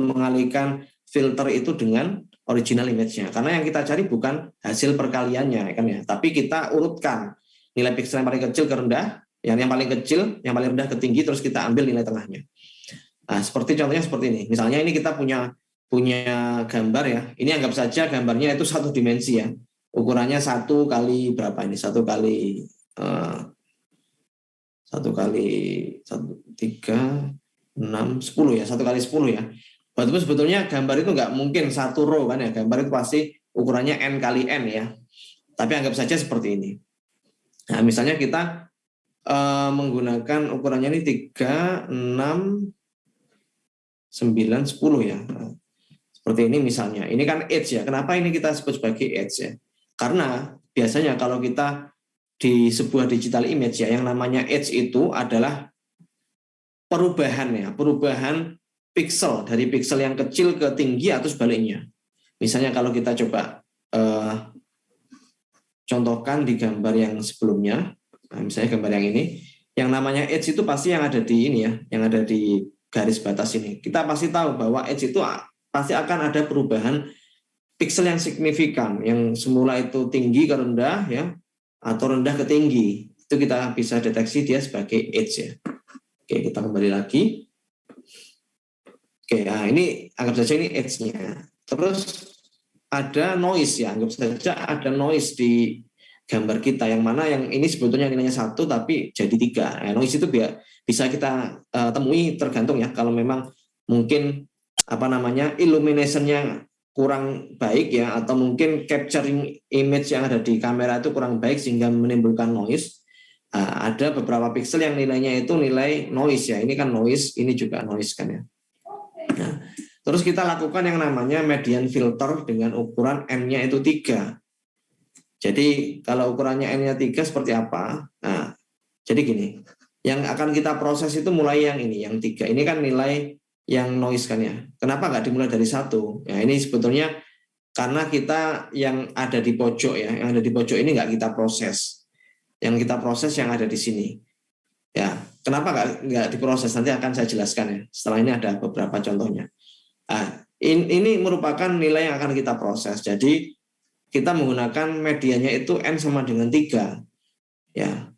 mengalihkan filter itu dengan original image-nya. Karena yang kita cari bukan hasil perkaliannya kan ya, tapi kita urutkan nilai pixel yang paling kecil ke rendah, yang paling kecil, yang paling rendah ke tinggi, terus kita ambil nilai tengahnya. Nah, contohnya seperti ini. Misalnya ini kita punya gambar ya. Ini anggap saja gambarnya itu satu dimensi ya. Ukurannya 1 kali berapa ini? 1 kali 1 kali 3, 6, 10 ya. 1 kali 10 ya. Berarti sebetulnya gambar itu nggak mungkin 1 row kan ya. Gambar itu pasti ukurannya n kali n ya. Tapi anggap saja seperti ini. Nah, misalnya kita menggunakan ukurannya ini 3, 6, 9, 10 ya. Seperti ini misalnya. Ini kan edge ya. Kenapa ini kita sebut sebagai edge ya? Karena biasanya kalau kita di sebuah digital image ya, yang namanya edge itu adalah perubahan pixel dari pixel yang kecil ke tinggi atau sebaliknya. Misalnya kalau kita coba contohkan di gambar yang sebelumnya, misalnya gambar yang ini, yang namanya edge itu pasti yang ada di ini ya, yang ada di garis batas ini. Kita pasti tahu bahwa edge itu pasti akan ada perubahan pixel yang signifikan, yang semula itu tinggi ke rendah ya, atau rendah ke tinggi. Itu kita bisa deteksi dia sebagai edge ya. Oke, kita kembali lagi. Oke, nah ini anggap saja ini edge-nya. Terus ada noise ya, anggap saja ada noise di gambar kita yang mana yang ini sebetulnya nilainya 1 tapi jadi 3. Nah, noise itu bisa kita temui tergantung ya, kalau memang mungkin illumination-nya kurang baik ya, atau mungkin capturing image yang ada di kamera itu kurang baik sehingga menimbulkan noise. Ada beberapa pixel yang nilainya itu nilai noise ya. Ini kan noise, ini juga noise kan ya. Nah, terus kita lakukan yang namanya median filter dengan ukuran N-nya itu 3. Jadi kalau ukurannya N-nya 3 seperti apa? Nah, jadi gini, yang akan kita proses itu mulai yang ini, yang 3. Ini kan nilai yang noise kan ya. Kenapa nggak dimulai dari 1? Ya ini sebetulnya karena kita yang ada di pojok ya, yang ada di pojok ini nggak kita proses. Yang kita proses yang ada di sini. Ya, kenapa nggak diproses? Nanti akan saya jelaskan ya. Setelah ini ada beberapa contohnya. Nah, ini merupakan nilai yang akan kita proses. Jadi kita menggunakan medianya itu N sama dengan 3. Ya.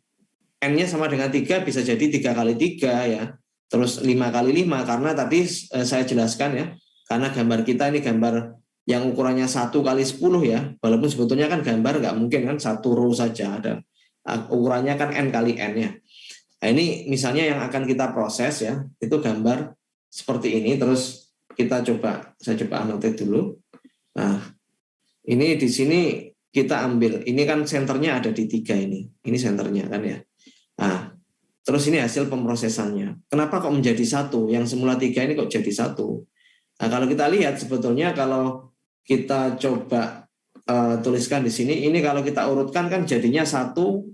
N-nya sama dengan 3 bisa jadi 3 kali 3 ya. Terus 5 kali 5 karena tadi saya jelaskan ya. Karena gambar kita ini gambar yang ukurannya 1 kali 10 ya. Walaupun sebetulnya kan gambar nggak mungkin kan 1 row saja ada. Ukurannya kan N kali N ya. Nah, ini misalnya yang akan kita proses ya. Itu gambar seperti ini. Terus saya coba annotate dulu. Nah, ini di sini kita ambil. Ini kan senternya ada di 3 ini. Ini senternya kan ya. Nah, terus ini hasil pemrosesannya. Kenapa kok menjadi 1? Yang semula 3 ini kok jadi 1? Nah, kalau kita lihat sebetulnya kalau kita coba tuliskan di sini, ini kalau kita urutkan kan jadinya 1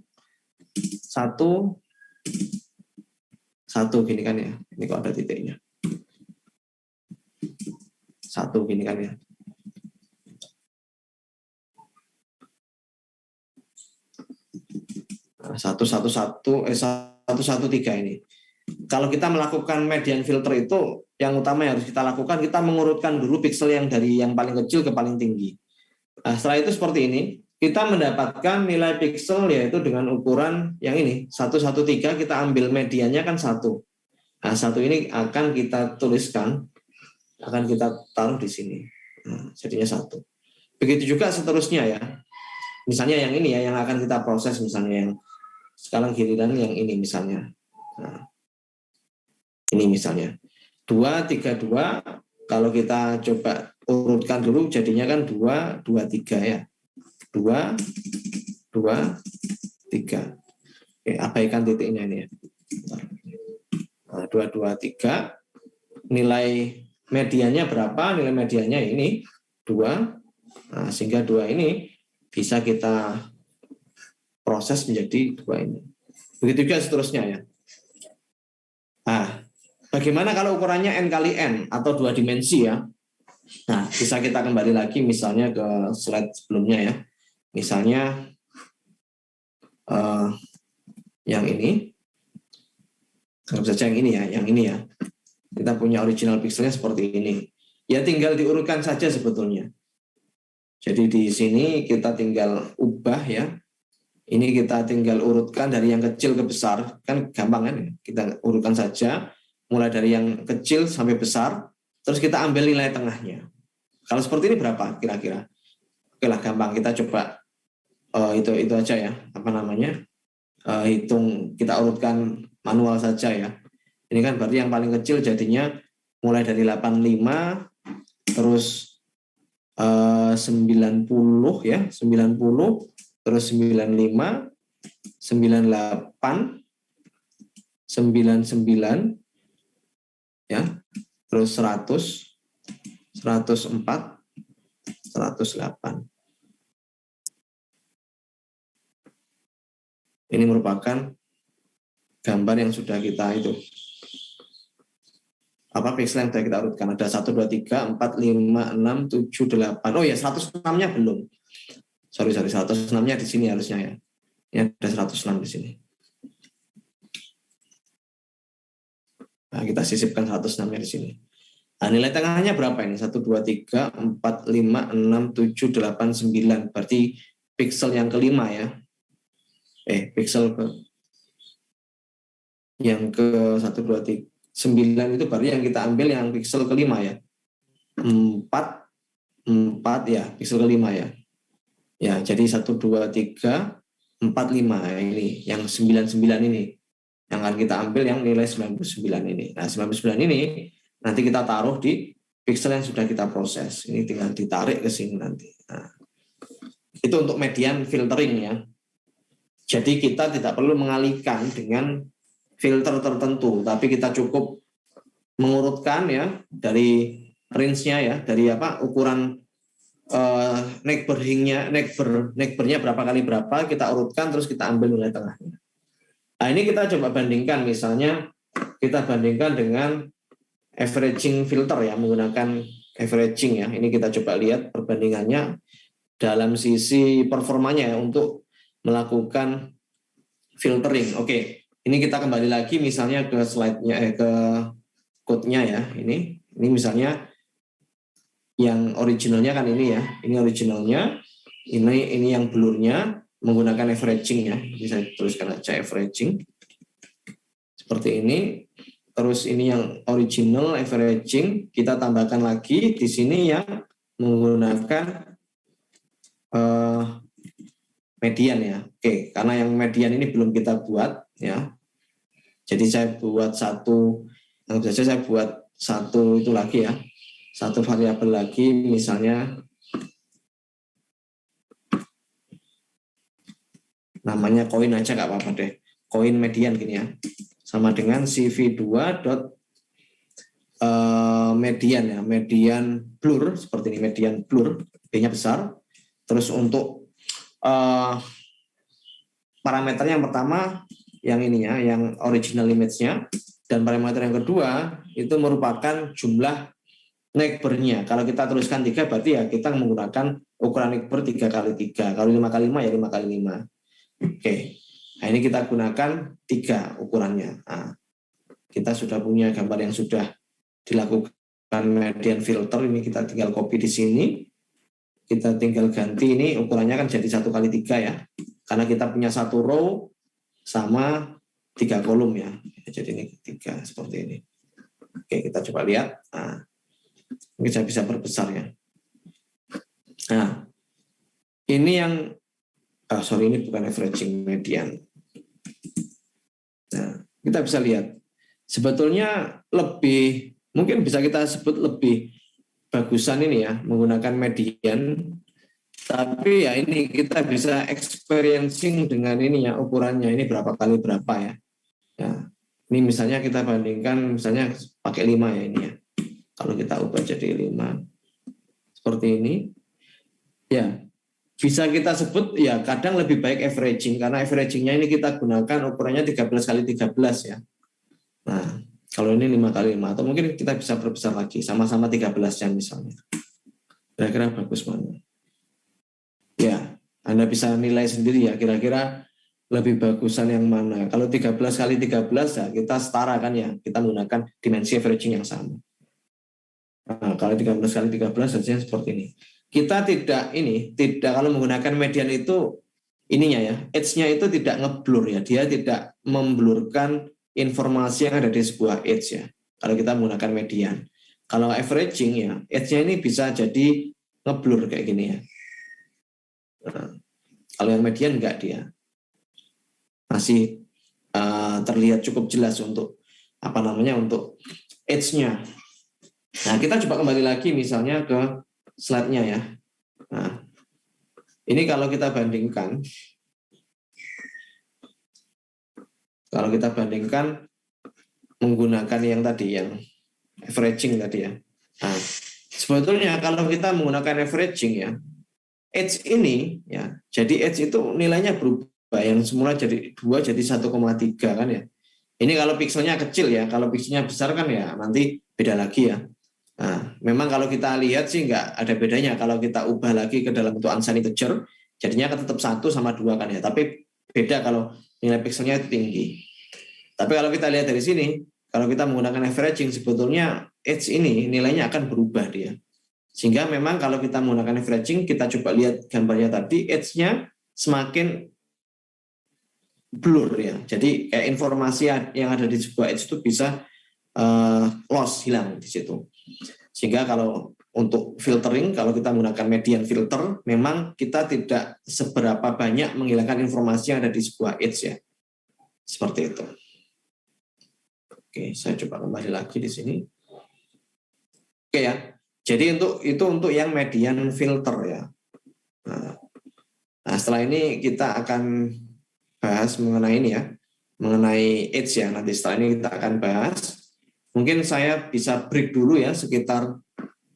gini kan ya. Ini kok ada titiknya. 1 gini kan ya. Satu tiga ini. Kalau kita melakukan median filter itu, yang utama yang harus kita lakukan, kita mengurutkan dulu pixel yang dari yang paling kecil ke paling tinggi. Nah, setelah itu seperti ini, kita mendapatkan nilai pixel yaitu dengan ukuran yang ini 113. Kita ambil mediannya kan 1. Nah, 1 ini akan kita tuliskan, akan kita taruh di sini. Nah, jadinya 1. Begitu juga seterusnya ya. Misalnya yang ini ya, yang akan kita proses misalnya yang sekarang giliran yang ini misalnya. Nah, ini misalnya 2, 3, 2. Kalau kita coba urutkan dulu jadinya kan 2, 2, 3 ya. 2, 2, 3. Oke, abaikan titiknya ini ya. Nah, 2, 2, 3. Nilai mediannya berapa? Nilai mediannya ini 2. Nah, sehingga 2 ini bisa kita proses menjadi 2 ini. Begitu juga seterusnya ya. Nah, bagaimana kalau ukurannya N kali N atau 2 dimensi ya? Nah, bisa kita kembali lagi misalnya ke slide sebelumnya ya. Misalnya yang ini. Anggap saja yang ini ya. Kita punya original pixelnya seperti ini. Ya tinggal diurutkan saja sebetulnya. Jadi di sini kita tinggal ubah ya. Ini kita tinggal urutkan dari yang kecil ke besar. Kan gampang kan? Kita urutkan saja. Mulai dari yang kecil sampai besar. Terus kita ambil nilai tengahnya. Kalau seperti ini berapa kira-kira? Oke lah gampang. Kita coba itu aja ya. Apa namanya? Hitung. Kita urutkan manual saja ya. Ini kan berarti yang paling kecil jadinya mulai dari 85. Terus 90 ya. 90. Terus 95, 98, 99, ya, terus 100, 104, 108. Ini merupakan gambar yang sudah kita itu. Apa pixel yang sudah kita urutkan? Ada 1, 2, 3, 4, 5, 6, 7, 8. Oh ya, 106-nya belum. Sorry, 106-nya di sini harusnya ya. Ini ada 106 di sini. Nah, kita sisipkan 106-nya di sini. Nah, nilai tengahnya berapa ini? 1, 2, 3, 4, 5, 6, 7, 8, 9. Berarti pixel yang kelima ya. Pixel yang ke 1, 2, 3, 9 itu berarti yang kita ambil yang pixel kelima ya. 4 ya, pixel kelima ya. Ya, jadi 1, 2, 3, 4, 5 ini, yang 99 ini. Yang akan kita ambil yang nilai 99 ini. Nah, 99 ini nanti kita taruh di pixel yang sudah kita proses. Ini tinggal ditarik ke sini nanti. Nah, itu untuk median filtering ya. Jadi kita tidak perlu mengalihkan dengan filter tertentu, tapi kita cukup mengurutkan ya dari range-nya ya, dari ukuran neckbernya berapa kali berapa, kita urutkan terus kita ambil nilai tengahnya. Nah, ini kita coba bandingkan, misalnya kita bandingkan dengan averaging filter ya, menggunakan averaging ya. Ini kita coba lihat perbandingannya dalam sisi performanya ya, untuk melakukan filtering. Oke, ini kita kembali lagi misalnya ke slide-nya, ke code-nya ya. Ini misalnya yang originalnya kan ini ya. Ini originalnya, ini yang blurnya menggunakan averaging ya. Bisa tuliskan aja averaging. Seperti ini. Terus ini yang original averaging, kita tambahkan lagi di sini yang menggunakan median ya. Oke, karena yang median ini belum kita buat ya. Jadi saya buat satu, anggap saja saya buat satu itu lagi ya. Satu variabel lagi, misalnya namanya koin aja nggak apa-apa deh. Koin median gini ya. Sama dengan CV2 median ya, median blur seperti ini, median blur, B-nya besar. Terus untuk parameter yang pertama yang ininya, yang original image-nya, dan parameter yang kedua itu merupakan jumlah neckber-nya. Kalau kita tuliskan 3 berarti ya kita menggunakan ukuran neckber 3x3. Kalau 5x5 ya 5x5. Oke. Nah, ini kita gunakan 3 ukurannya. Nah, kita sudah punya gambar yang sudah dilakukan median filter. Ini kita tinggal copy di sini. Kita tinggal ganti, ini ukurannya kan jadi 1x3 ya. Karena kita punya 1 row sama 3 kolom ya. Jadi ini 3 seperti ini. Oke, kita coba lihat. Nah, mungkin saya bisa perbesar ya. Nah, ini yang ini bukan averaging, median. Nah, kita bisa lihat sebetulnya lebih, mungkin bisa kita sebut lebih bagusan ini ya, menggunakan median. Tapi ya ini kita bisa experiencing dengan ini ya, ukurannya ini berapa kali berapa ya. Ya, ini misalnya kita bandingkan misalnya pakai 5 ya ini ya. Kalau kita ubah jadi 5 seperti ini, ya bisa kita sebut ya kadang lebih baik averaging, karena averagingnya ini kita gunakan ukurannya 13x13 ya. Nah, kalau ini 5x5 atau mungkin kita bisa perbesar lagi, sama-sama 13 ya misalnya. Kira-kira bagus mana? Ya, Anda bisa nilai sendiri ya, kira-kira lebih bagusan yang mana. Kalau 13x13 ya kita setara kan ya, kita menggunakan dimensi averaging yang sama. Nah, kalau 13x13 saja seperti ini. Kita tidak kalau menggunakan median itu ininya ya, edge-nya itu tidak ngeblur ya, dia tidak memblurkan informasi yang ada di sebuah edge ya. Kalau kita menggunakan median. Kalau averaging ya, edge-nya ini bisa jadi ngeblur kayak gini ya. Nah, kalau yang median enggak, dia masih terlihat cukup jelas untuk untuk edge-nya. Nah, kita coba kembali lagi misalnya ke slide-nya ya. Nah, ini kalau kita bandingkan menggunakan yang tadi, yang averaging tadi ya. Nah, sebetulnya kalau kita menggunakan averaging ya, edge ini ya, jadi edge itu nilainya berubah, yang semula jadi 2 jadi 1,3 kan ya. Ini kalau pixelnya kecil ya, kalau pixelnya besar kan ya nanti beda lagi ya. Nah, memang kalau kita lihat sih nggak ada bedanya. Kalau kita ubah lagi ke dalam bentuk unsigned integer, jadinya kan tetap 1 sama 2 kan ya. Tapi beda kalau nilai pixelnya itu tinggi. Tapi kalau kita lihat dari sini, kalau kita menggunakan averaging, sebetulnya edge ini nilainya akan berubah dia. Sehingga memang kalau kita menggunakan averaging, kita coba lihat gambarnya tadi, edge-nya semakin blur ya. Jadi kayak informasi yang ada di sebuah edge itu bisa loss, hilang di situ. Sehingga kalau untuk filtering, kalau kita menggunakan median filter, memang kita tidak seberapa banyak menghilangkan informasi yang ada di sebuah edge ya. Seperti itu. Oke, saya coba kembali lagi di sini. Oke ya. Jadi untuk yang median filter ya. Nah, setelah ini kita akan bahas mengenai ini ya, mengenai age ya. Nanti setelah ini kita akan bahas. Mungkin saya bisa break dulu ya, sekitar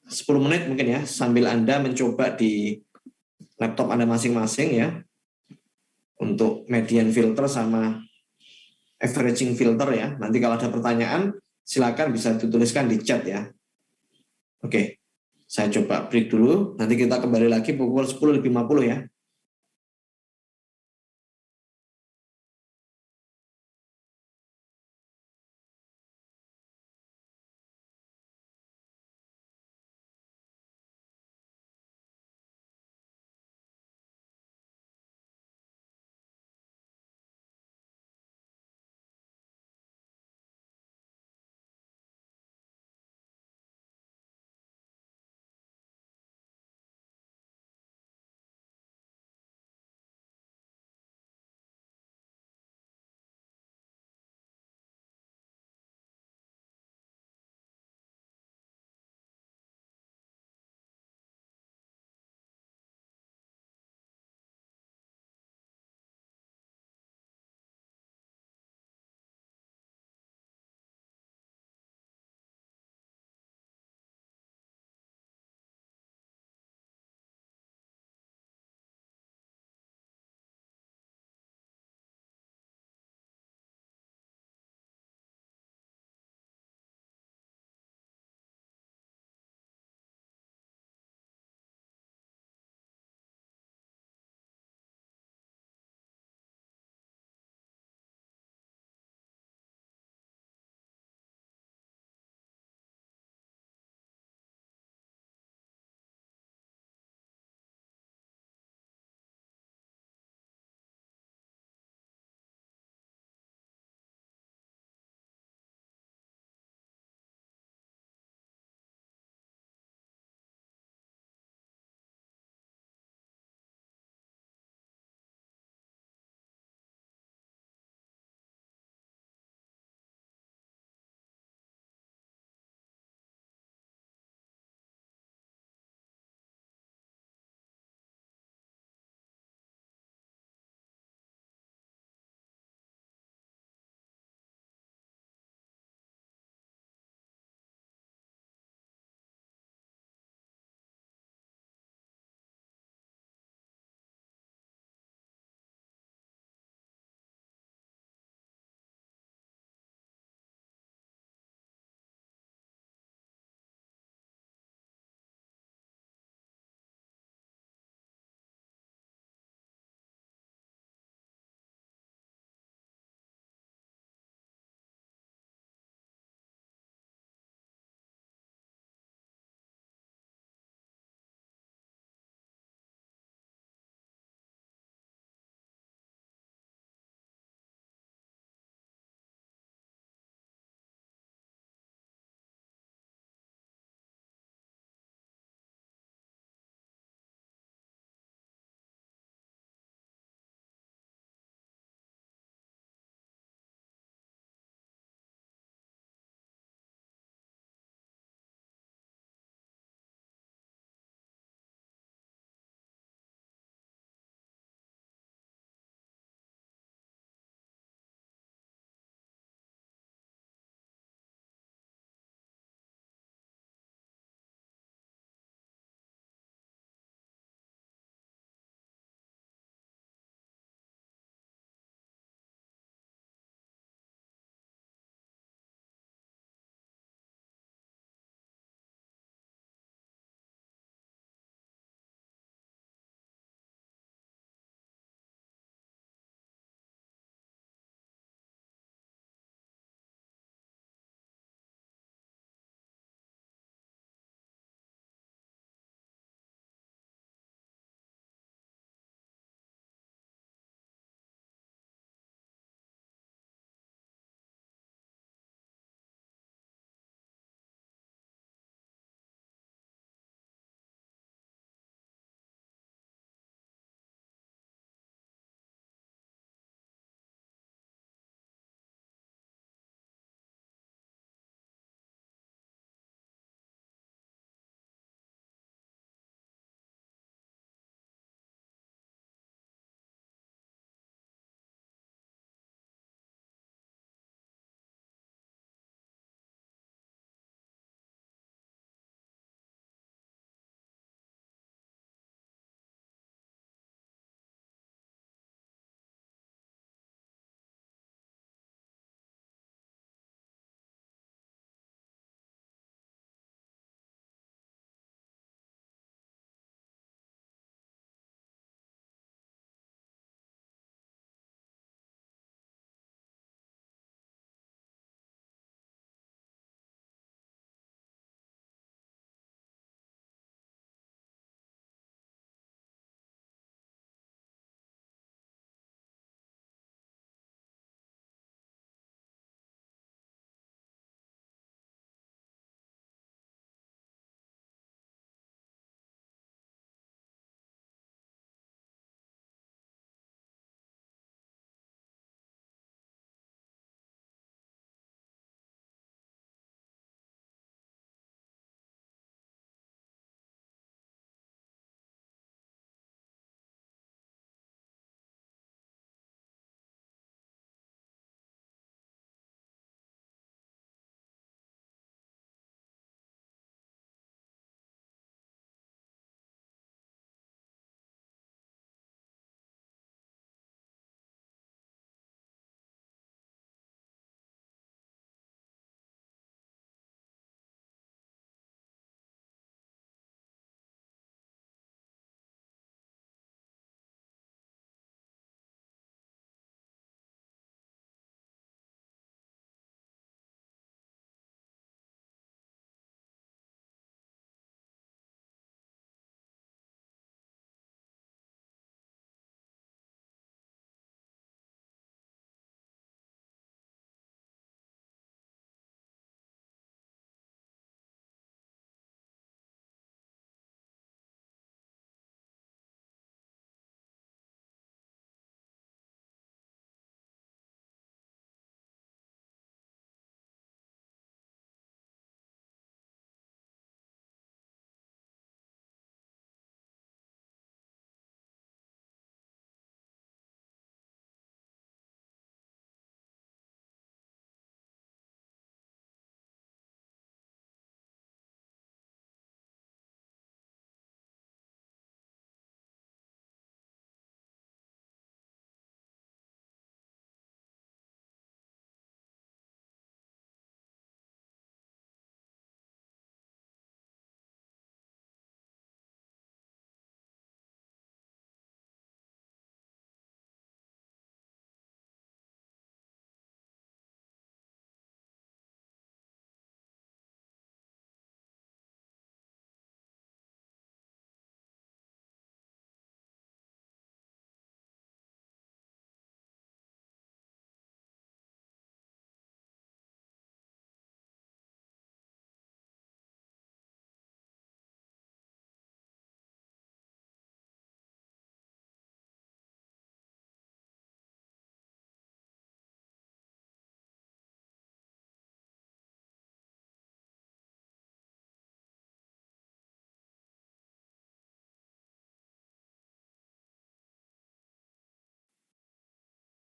10 menit mungkin ya, sambil Anda mencoba di laptop Anda masing-masing ya, untuk median filter sama averaging filter ya. Nanti kalau ada pertanyaan, silakan bisa dituliskan di chat ya. Oke, saya coba break dulu. Nanti kita kembali lagi pukul 10.50 ya.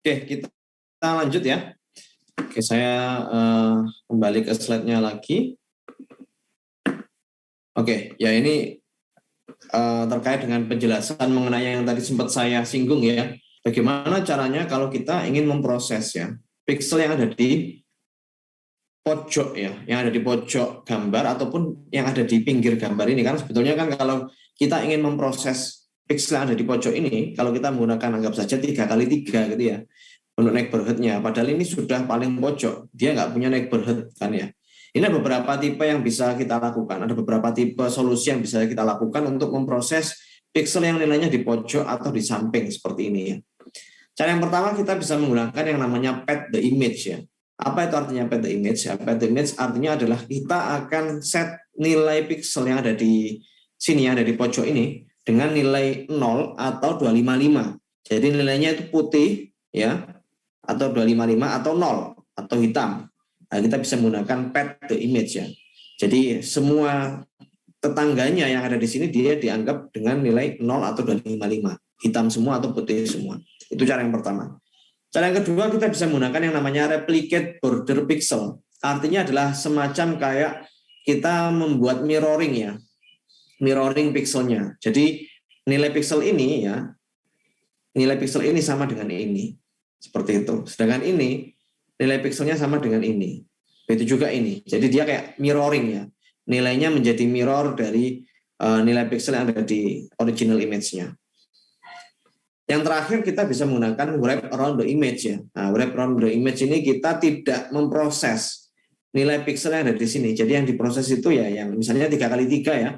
Oke, kita lanjut ya. Oke, saya kembali ke slide-nya lagi. Oke, ya ini terkait dengan penjelasan mengenai yang tadi sempat saya singgung ya. Bagaimana caranya kalau kita ingin memproses ya pixel yang ada di pojok ya, yang ada di pojok gambar ataupun yang ada di pinggir gambar ini, kan sebetulnya kan kalau kita ingin memproses pixel yang ada di pojok ini, kalau kita menggunakan anggap saja 3x3 gitu ya untuk neighborhood-nya, padahal ini sudah paling pojok, dia nggak punya neighborhood kan ya. Ini ada beberapa tipe yang bisa kita lakukan, ada beberapa tipe solusi yang bisa kita lakukan untuk memproses pixel yang nilainya di pojok atau di samping seperti ini ya. Cara yang pertama kita bisa menggunakan yang namanya pad the image ya. Apa itu artinya pad the image? Ya, pad the image artinya adalah kita akan set nilai pixel yang ada di sini, yang ada di pojok ini dengan nilai 0 atau 255. Jadi nilainya itu putih ya, atau 255 atau 0 atau hitam. Nah, kita bisa menggunakan pad the image ya. Jadi semua tetangganya yang ada di sini dia dianggap dengan nilai 0 atau 255. Hitam semua atau putih semua. Itu cara yang pertama. Cara yang kedua, kita bisa menggunakan yang namanya replicate border pixel. Artinya adalah semacam kayak kita membuat mirroring ya. Mirroring pixelnya. Jadi nilai pixel ini ya, nilai pixel ini sama dengan ini. Seperti itu. Sedangkan ini, nilai pixelnya sama dengan ini. Begitu juga ini. Jadi dia kayak mirroring ya. Nilainya menjadi mirror dari nilai pixel yang ada di original image-nya. Yang terakhir kita bisa menggunakan wrap around the image ya. Nah, wrap around the image ini kita tidak memproses nilai pixel yang ada di sini. Jadi yang diproses itu ya yang misalnya 3x3 ya.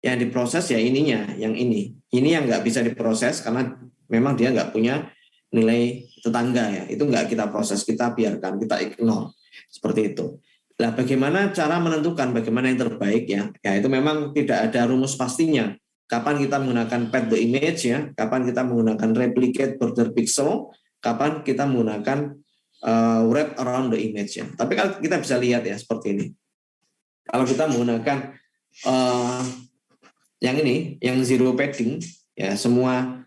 Yang diproses ya ininya, yang ini. Ini yang nggak bisa diproses karena memang dia nggak punya nilai tetangga ya. Itu nggak kita proses, kita biarkan, kita ignore. Seperti itu. Nah, bagaimana cara menentukan bagaimana yang terbaik ya? Ya itu memang tidak ada rumus pastinya. Kapan kita menggunakan pad the image ya, kapan kita menggunakan replicate border pixel, kapan kita menggunakan wrap around the image ya. Tapi kalau kita bisa lihat ya seperti ini. Kalau kita menggunakan yang ini, yang zero padding ya, semua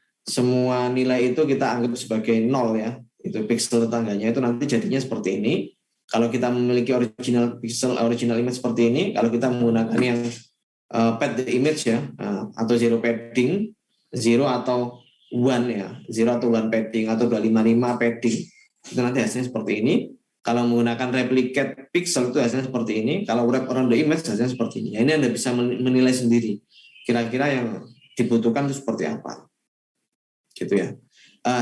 nilai itu kita anggap sebagai 0 ya. Itu pixel tetangganya itu nanti jadinya seperti ini. Kalau kita memiliki original pixel, original image seperti ini, kalau kita menggunakan yang pad the image ya, atau zero padding, 0 atau 1 ya, 0 atau 1 padding atau 255 padding, itu nanti hasilnya seperti ini. Kalau menggunakan replicate pixel itu hasilnya seperti ini. Kalau wrap around the image hasilnya seperti ini. Ya, ini Anda bisa menilai sendiri kira-kira yang dibutuhkan itu seperti apa, gitu ya.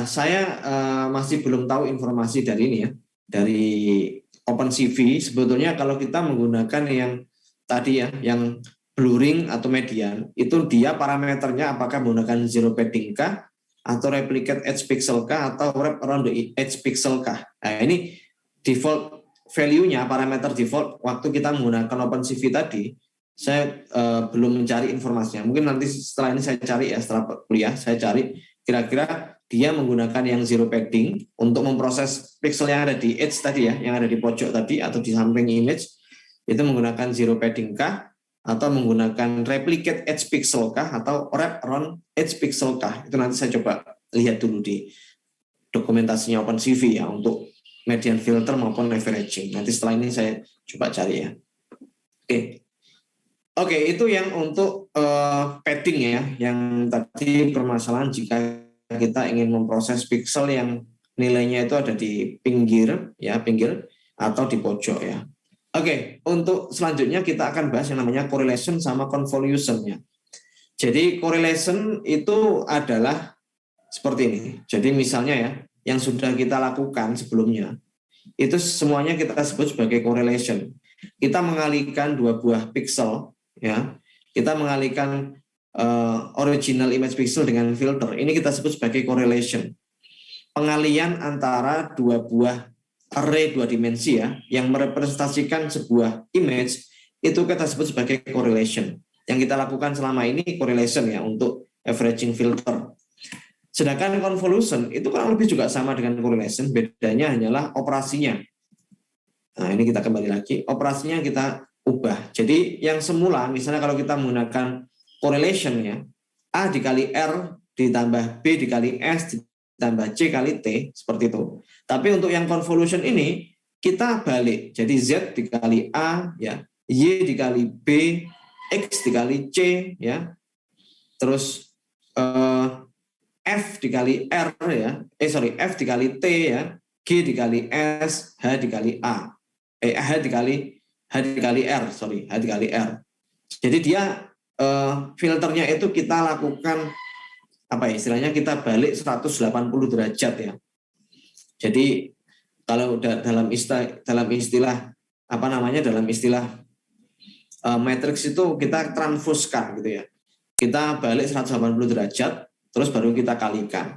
Saya masih belum tahu informasi dari ini ya, dari OpenCV. Sebetulnya kalau kita menggunakan yang tadi ya, yang blurring atau median, itu dia parameternya apakah menggunakan zero padding kah, atau replicate edge pixel kah, atau wrap around the edge pixel kah. Nah ini default value-nya, parameter default waktu kita menggunakan OpenCV tadi, saya belum mencari informasinya. Mungkin nanti setelah ini saya cari ya, setelah kuliah saya cari kira-kira dia menggunakan yang zero padding untuk memproses pixel yang ada di edge tadi ya, yang ada di pojok tadi atau di samping image, itu menggunakan zero padding kah, atau menggunakan replicate edge pixel kah, atau wrap around edge pixel kah. Itu nanti saya coba lihat dulu di dokumentasinya OpenCV ya, untuk median filter maupun averaging. Nanti setelah ini saya coba cari ya. Oke, itu yang untuk padding ya, yang tadi permasalahan jika kita ingin memproses pixel yang nilainya itu ada di pinggir ya, pinggir atau di pojok ya. Oke, untuk selanjutnya kita akan bahas yang namanya correlation sama convolution ya. Jadi correlation itu adalah seperti ini. Jadi misalnya ya, yang sudah kita lakukan sebelumnya itu semuanya kita sebut sebagai correlation. Kita mengalihkan dua buah pixel ya. Kita mengalihkan original image pixel dengan filter. Ini kita sebut sebagai correlation. Pengalihan antara dua buah array dua dimensi ya, yang merepresentasikan sebuah image, itu kita sebut sebagai correlation. Yang kita lakukan selama ini correlation ya, untuk averaging filter. Sedangkan convolution itu kurang lebih juga sama dengan correlation, bedanya hanyalah operasinya. Nah ini kita kembali lagi, operasinya kita ubah. Jadi yang semula, misalnya kalau kita menggunakan correlation ya, A dikali R ditambah B dikali S ditambah C kali T, seperti itu. Tapi untuk yang convolution ini, kita balik. Jadi Z dikali A, ya, Y dikali B, X dikali C, ya, terus F dikali R, ya, F dikali T, ya, G dikali S, H dikali A, H dikali R. Jadi dia filternya itu kita lakukan apa ya, istilahnya kita balik 180 derajat ya. Jadi kalau dalam istilah apa namanya, dalam istilah matriks itu kita transfuskan gitu ya. Kita balik 180 derajat terus baru kita kalikan.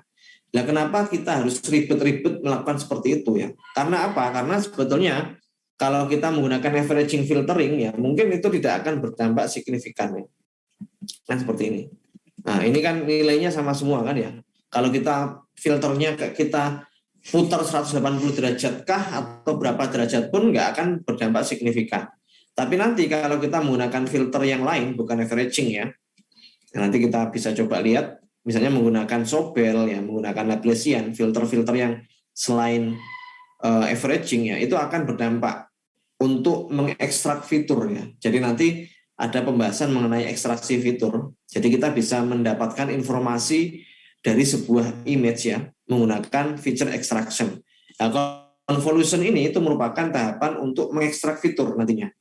Nah, kenapa kita harus ribet-ribet melakukan seperti itu ya? Karena apa? Karena sebetulnya kalau kita menggunakan averaging filtering ya, mungkin itu tidak akan berdampak signifikan ya. Kan seperti ini. Nah, ini kan nilainya sama semua kan ya. Kalau kita filternya kita putar 180 derajat kah atau berapa derajat pun nggak akan berdampak signifikan. Tapi nanti kalau kita menggunakan filter yang lain, bukan averaging ya, nanti kita bisa coba lihat, misalnya menggunakan Sobel ya, menggunakan Laplacian, filter-filter yang selain averaging ya, itu akan berdampak untuk mengekstrak fitur ya. Jadi nanti ada pembahasan mengenai ekstraksi fitur. Jadi kita bisa mendapatkan informasi dari sebuah image ya menggunakan feature extraction. Nah, convolution ini itu merupakan tahapan untuk mengekstrak fitur nantinya.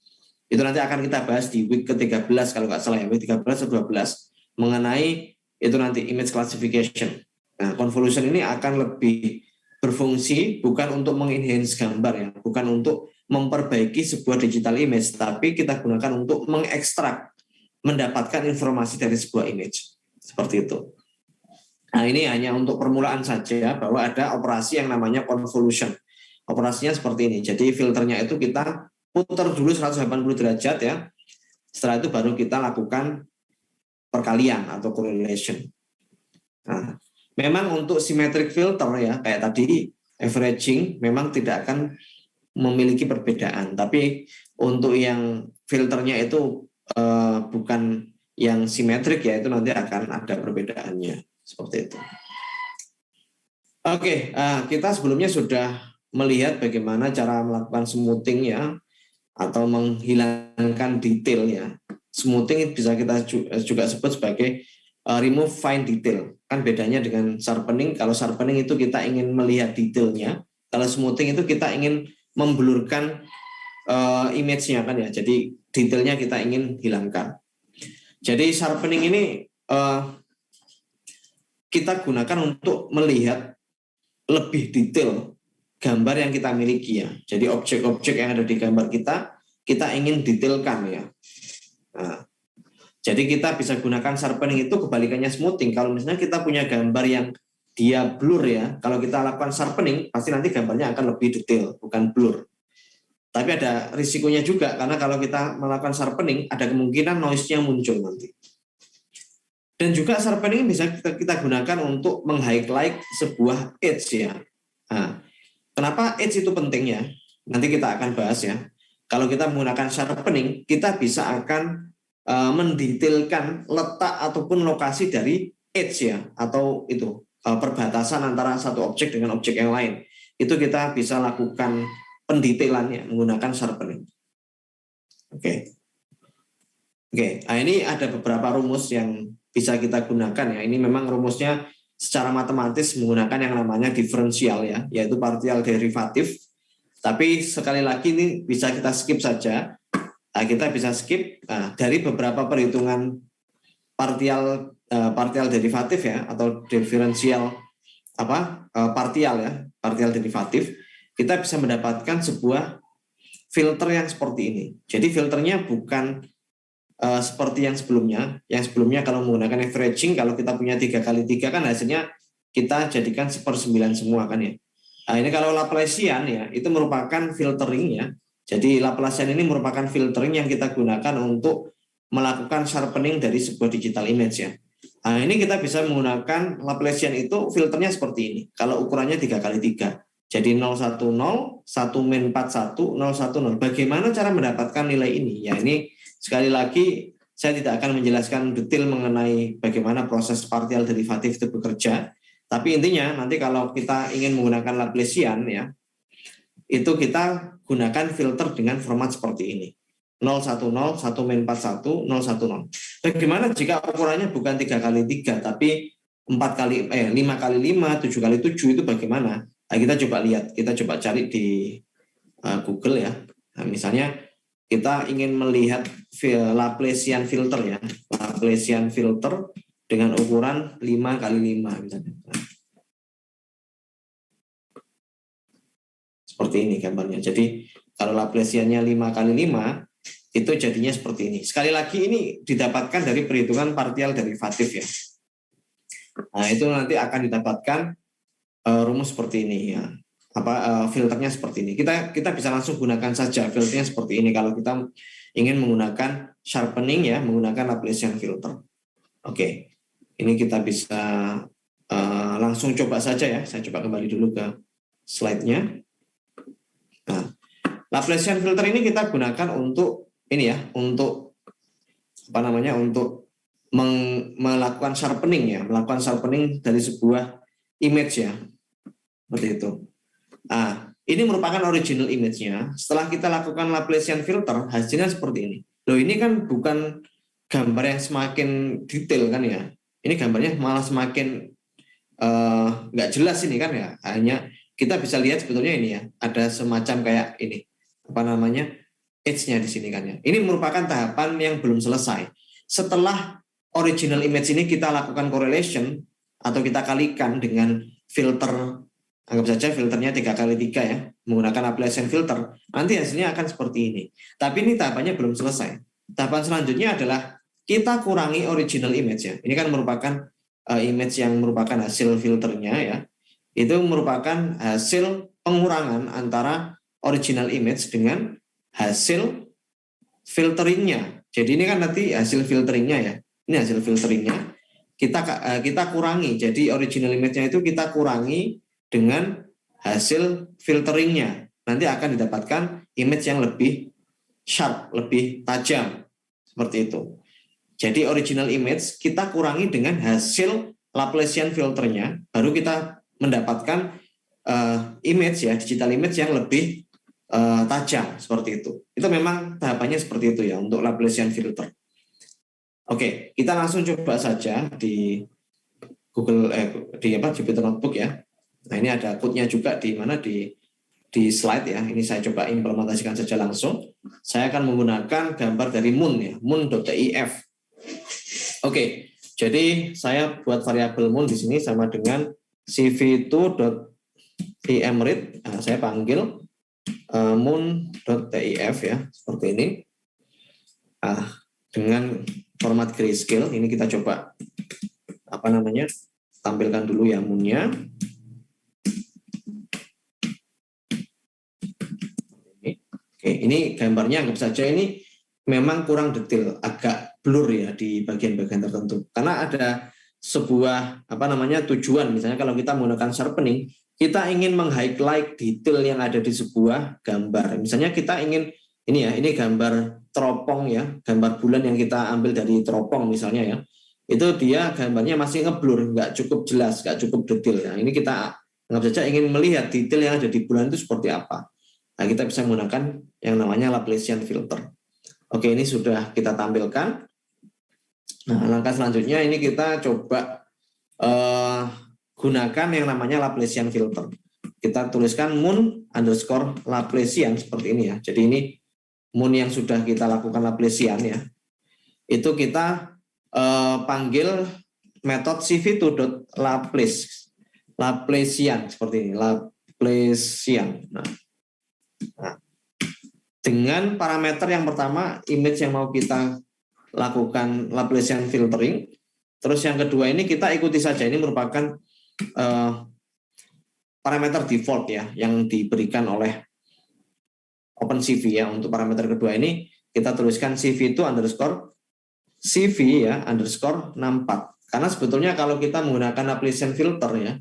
Itu nanti akan kita bahas di week ke-13 kalau nggak salah ya, week 13 atau 12 mengenai itu nanti image classification. Nah, convolution ini akan lebih berfungsi bukan untuk mengenhance gambar ya, bukan untuk memperbaiki sebuah digital image, tapi kita gunakan untuk mengekstrak, mendapatkan informasi dari sebuah image. Seperti itu. Nah, ini hanya untuk permulaan saja bahwa ada operasi yang namanya convolution. Operasinya seperti ini. Jadi filternya itu kita putar dulu 180 derajat ya. Setelah itu baru kita lakukan perkalian atau correlation. Nah, memang untuk symmetric filter ya, kayak tadi averaging memang tidak akan memiliki perbedaan, tapi untuk yang filternya itu bukan yang simetrik ya, itu nanti akan ada perbedaannya seperti itu. Oke, kita sebelumnya sudah melihat bagaimana cara melakukan smoothing ya, atau menghilangkan detail ya. Smoothing bisa kita juga sebut sebagai remove fine detail. Kan bedanya dengan sharpening. Kalau sharpening itu kita ingin melihat detailnya, kalau smoothing itu kita ingin memblurkan image-nya kan ya. Jadi detailnya kita ingin hilangkan. Jadi sharpening ini kita gunakan untuk melihat lebih detail gambar yang kita miliki ya. Jadi objek-objek yang ada di gambar kita ingin detailkan ya. Nah, jadi kita bisa gunakan sharpening itu kebalikannya smoothing. Kalau misalnya kita punya gambar yang dia blur ya, kalau kita lakukan sharpening pasti nanti gambarnya akan lebih detail, bukan blur. Tapi ada risikonya juga, karena kalau kita melakukan sharpening ada kemungkinan noise-nya muncul nanti. Dan juga sharpening bisa kita gunakan untuk meng-highlight sebuah edge ya. Nah, kenapa edge itu penting ya? Nanti kita akan bahas ya. Kalau kita menggunakan sharpening, kita bisa akan mendetailkan letak ataupun lokasi dari edge ya, atau itu perbatasan antara satu objek dengan objek yang lain. Itu kita bisa lakukan pendetailannya menggunakan sharpening. Oke. Nah ini ada beberapa rumus yang bisa kita gunakan ya. Ini memang rumusnya secara matematis menggunakan yang namanya diferensial ya, yaitu partial derivatif. Tapi sekali lagi ini bisa kita skip saja. Nah, kita bisa skip dari beberapa perhitungan partial derivatif ya, atau diferensial partial ya, partial derivatif. Kita bisa mendapatkan sebuah filter yang seperti ini. Jadi filternya bukan seperti yang sebelumnya. Yang sebelumnya kalau menggunakan averaging, kalau kita punya 3x3 kan hasilnya kita jadikan 1/9 semua kan ya. Nah, ini kalau Laplacian ya, itu merupakan filtering ya. Jadi Laplacian ini merupakan filtering yang kita gunakan untuk melakukan sharpening dari sebuah digital image ya. Nah, ini kita bisa menggunakan Laplacian itu filternya seperti ini. Kalau ukurannya 3x3. Jadi 010, 1-41, 010. Bagaimana cara mendapatkan nilai ini? Ya ini sekali lagi saya tidak akan menjelaskan detail mengenai bagaimana proses partial derivatif itu bekerja. Tapi intinya nanti kalau kita ingin menggunakan Laplacian ya, itu kita gunakan filter dengan format seperti ini. 010, 1-41, 010. Bagaimana jika ukurannya bukan 3x3 tapi 5 kali 5, 7 kali 7 itu bagaimana? Nah, kita coba lihat, kita coba cari di Google ya. Nah, misalnya kita ingin melihat Laplacian filter ya, Laplacian filter dengan ukuran 5 kali 5 misalnya. Nah, seperti ini gambarnya. Jadi kalau Laplaciannya 5 kali 5 itu jadinya seperti ini. Sekali lagi ini didapatkan dari perhitungan partial derivatif ya. Nah, itu nanti akan didapatkan rumus seperti ini ya. Filternya seperti ini. Kita bisa langsung gunakan saja filternya seperti ini kalau kita ingin menggunakan sharpening ya, menggunakan Laplacian filter. Oke. Ini kita bisa langsung coba saja ya. Saya coba kembali dulu ke slide-nya. Nah, Laplacian filter ini kita gunakan untuk ini ya, untuk untuk melakukan sharpening ya, melakukan sharpening dari sebuah image ya, seperti itu. Nah, ini merupakan original image-nya. Setelah kita lakukan Laplacian filter, hasilnya seperti ini. Loh, ini kan bukan gambar yang semakin detail kan ya? Ini gambarnya malah semakin nggak jelas ini kan ya. Hanya kita bisa lihat sebetulnya ini ya, ada semacam kayak ini edge-nya di sini kan ya. Ini merupakan tahapan yang belum selesai. Setelah original image ini kita lakukan correlation atau kita kalikan dengan filter, anggap saja filternya 3x3 ya, menggunakan Laplacian filter, nanti hasilnya akan seperti ini. Tapi ini tahapannya belum selesai. Tahapan selanjutnya adalah kita kurangi original image ya. Ini kan merupakan image yang merupakan hasil filternya ya. Itu merupakan hasil pengurangan antara original image dengan hasil filteringnya. Jadi ini kan nanti hasil filteringnya ya. Ini hasil filteringnya. Kita kurangi. Jadi original image-nya itu kita kurangi dengan hasil filteringnya. Nanti akan didapatkan image yang lebih sharp, lebih tajam. Seperti itu. Jadi original image kita kurangi dengan hasil Laplacian filternya. Baru kita mendapatkan image ya, digital image yang lebih tajam seperti itu. Itu memang tahapannya seperti itu ya untuk Laplacian filter. Oke, kita langsung coba saja di Google di Jupyter Notebook ya. Nah, ini ada code-nya juga di mana di slide ya. Ini saya coba implementasikan saja langsung. Saya akan menggunakan gambar dari Moon ya, moon.tif. Oke, jadi saya buat variabel Moon di sini sama dengan cv2.imread. Nah, saya panggil moon.tif ya, seperti ini. Dengan format grayscale ini kita coba tampilkan dulu ya moonnya. Oke, ini gambarnya anggap saja ini memang kurang detail, agak blur ya di bagian-bagian tertentu. Karena ada sebuah tujuan, misalnya kalau kita menggunakan sharpening, kita ingin meng-highlight detail yang ada di sebuah gambar. Misalnya kita ingin ini gambar teropong ya, gambar bulan yang kita ambil dari teropong misalnya ya. Itu dia gambarnya masih ngeblur, nggak cukup jelas, nggak cukup detail. Nah, ini kita anggap saja ingin melihat detail yang ada di bulan itu seperti apa. Nah, kita bisa menggunakan yang namanya Laplacian filter. Oke, ini sudah kita tampilkan. Nah, langkah selanjutnya ini kita coba gunakan yang namanya Laplacian filter. Kita tuliskan moon_Laplacian seperti ini ya. Jadi ini moon yang sudah kita lakukan Laplacian ya. Itu kita panggil metode cv2.Laplacian seperti ini, Laplacian. Nah, dengan parameter yang pertama image yang mau kita lakukan Laplacian filtering. Terus yang kedua ini kita ikuti saja, ini merupakan parameter default ya yang diberikan oleh OpenCV ya. Untuk parameter kedua ini kita tuliskan cv2_cv ya _64. Karena sebetulnya kalau kita menggunakan Laplacian filter ya,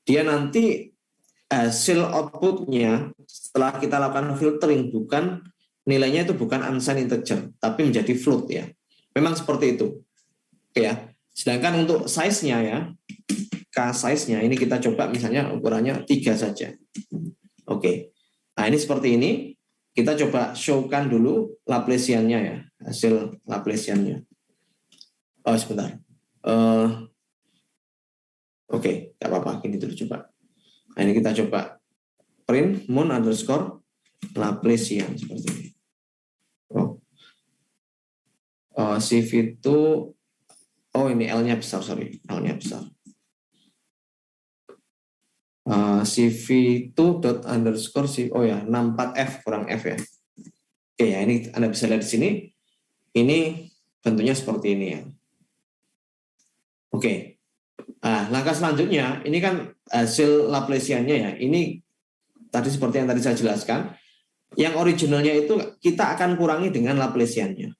dia nanti hasil outputnya setelah kita lakukan filtering nilainya itu bukan unsigned integer tapi menjadi float ya. Memang seperti itu. Oke ya. Sedangkan untuk size-nya ya, size-nya ini kita coba misalnya ukurannya 3 saja. Oke. Nah, ini seperti ini. Kita coba show-kan dulu Laplacian-nya ya, hasil Laplacian-nya. Oh, sebentar. Oke, nggak apa-apa. Gini dulu coba. Nah, ini kita coba print mun underscore Laplacian seperti ini. CV itu, ini L-nya besar, sorry. L-nya besar. CV itu dot underscore 64F kurang F ya. Oke ya, ini Anda bisa lihat di sini. Ini bentuknya seperti ini ya. Oke. Nah, langkah selanjutnya ini kan hasil Laplacian-nya ya. Ini tadi seperti yang tadi saya jelaskan. Yang originalnya itu kita akan kurangi dengan Laplacian-nya.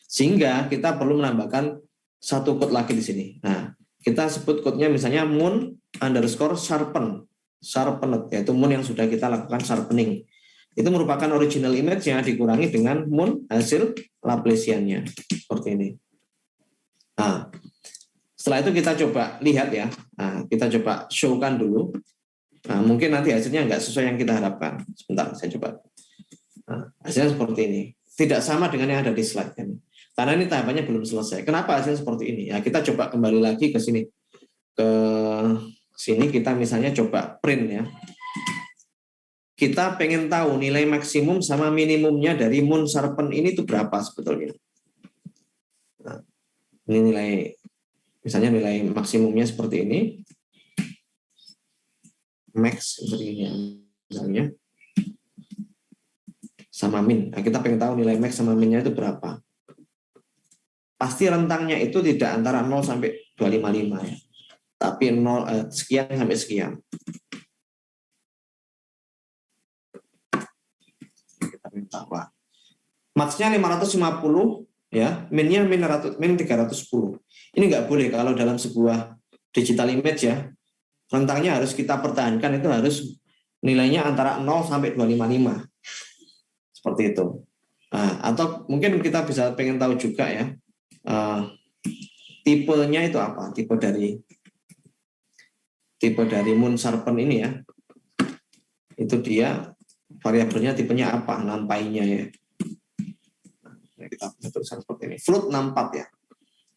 Sehingga kita perlu menambahkan satu code lagi di sini. Nah, kita sebut code-nya misalnya mun underscore sharpened, yaitu mun yang sudah kita lakukan sharpening. Itu merupakan original image yang dikurangi dengan mun hasil Laplacian-nya. Seperti ini. Nah, setelah itu kita coba lihat ya. Nah, kita coba show-kan dulu. Nah, mungkin nanti hasilnya nggak sesuai yang kita harapkan. Sebentar, saya coba. Nah, hasilnya seperti ini. Tidak sama dengan yang ada di slide ini. Karena ini tahapannya belum selesai. Kenapa hasilnya seperti ini? Ya, kita coba kembali lagi ke sini. Ke sini kita misalnya coba print ya. Kita pengen tahu nilai maksimum sama minimumnya dari mun sharpen ini itu berapa sebetulnya. Nah, ini nilai, misalnya nilai maksimumnya seperti ini. Max seperti ini misalnya. Sama min. Nah, kita pengen tahu nilai max sama minnya itu berapa. Pasti rentangnya itu tidak antara 0 sampai 255 ya. Tapi 0 sekian sampai sekian. Kita minta apa? Max-nya 550 ya, minnya min 310. Ini nggak boleh kalau dalam sebuah digital image ya. Rentangnya harus kita pertahankan, itu harus nilainya antara 0 sampai 255. Seperti itu. Nah, atau mungkin kita bisa pengen tahu juga ya, tipenya itu apa? Tipe dari mun sharpen ini ya. Itu dia variabelnya tipenya apa? Numpy-nya ya. Nah, kita tuliskan seperti ini. Float 64 ya.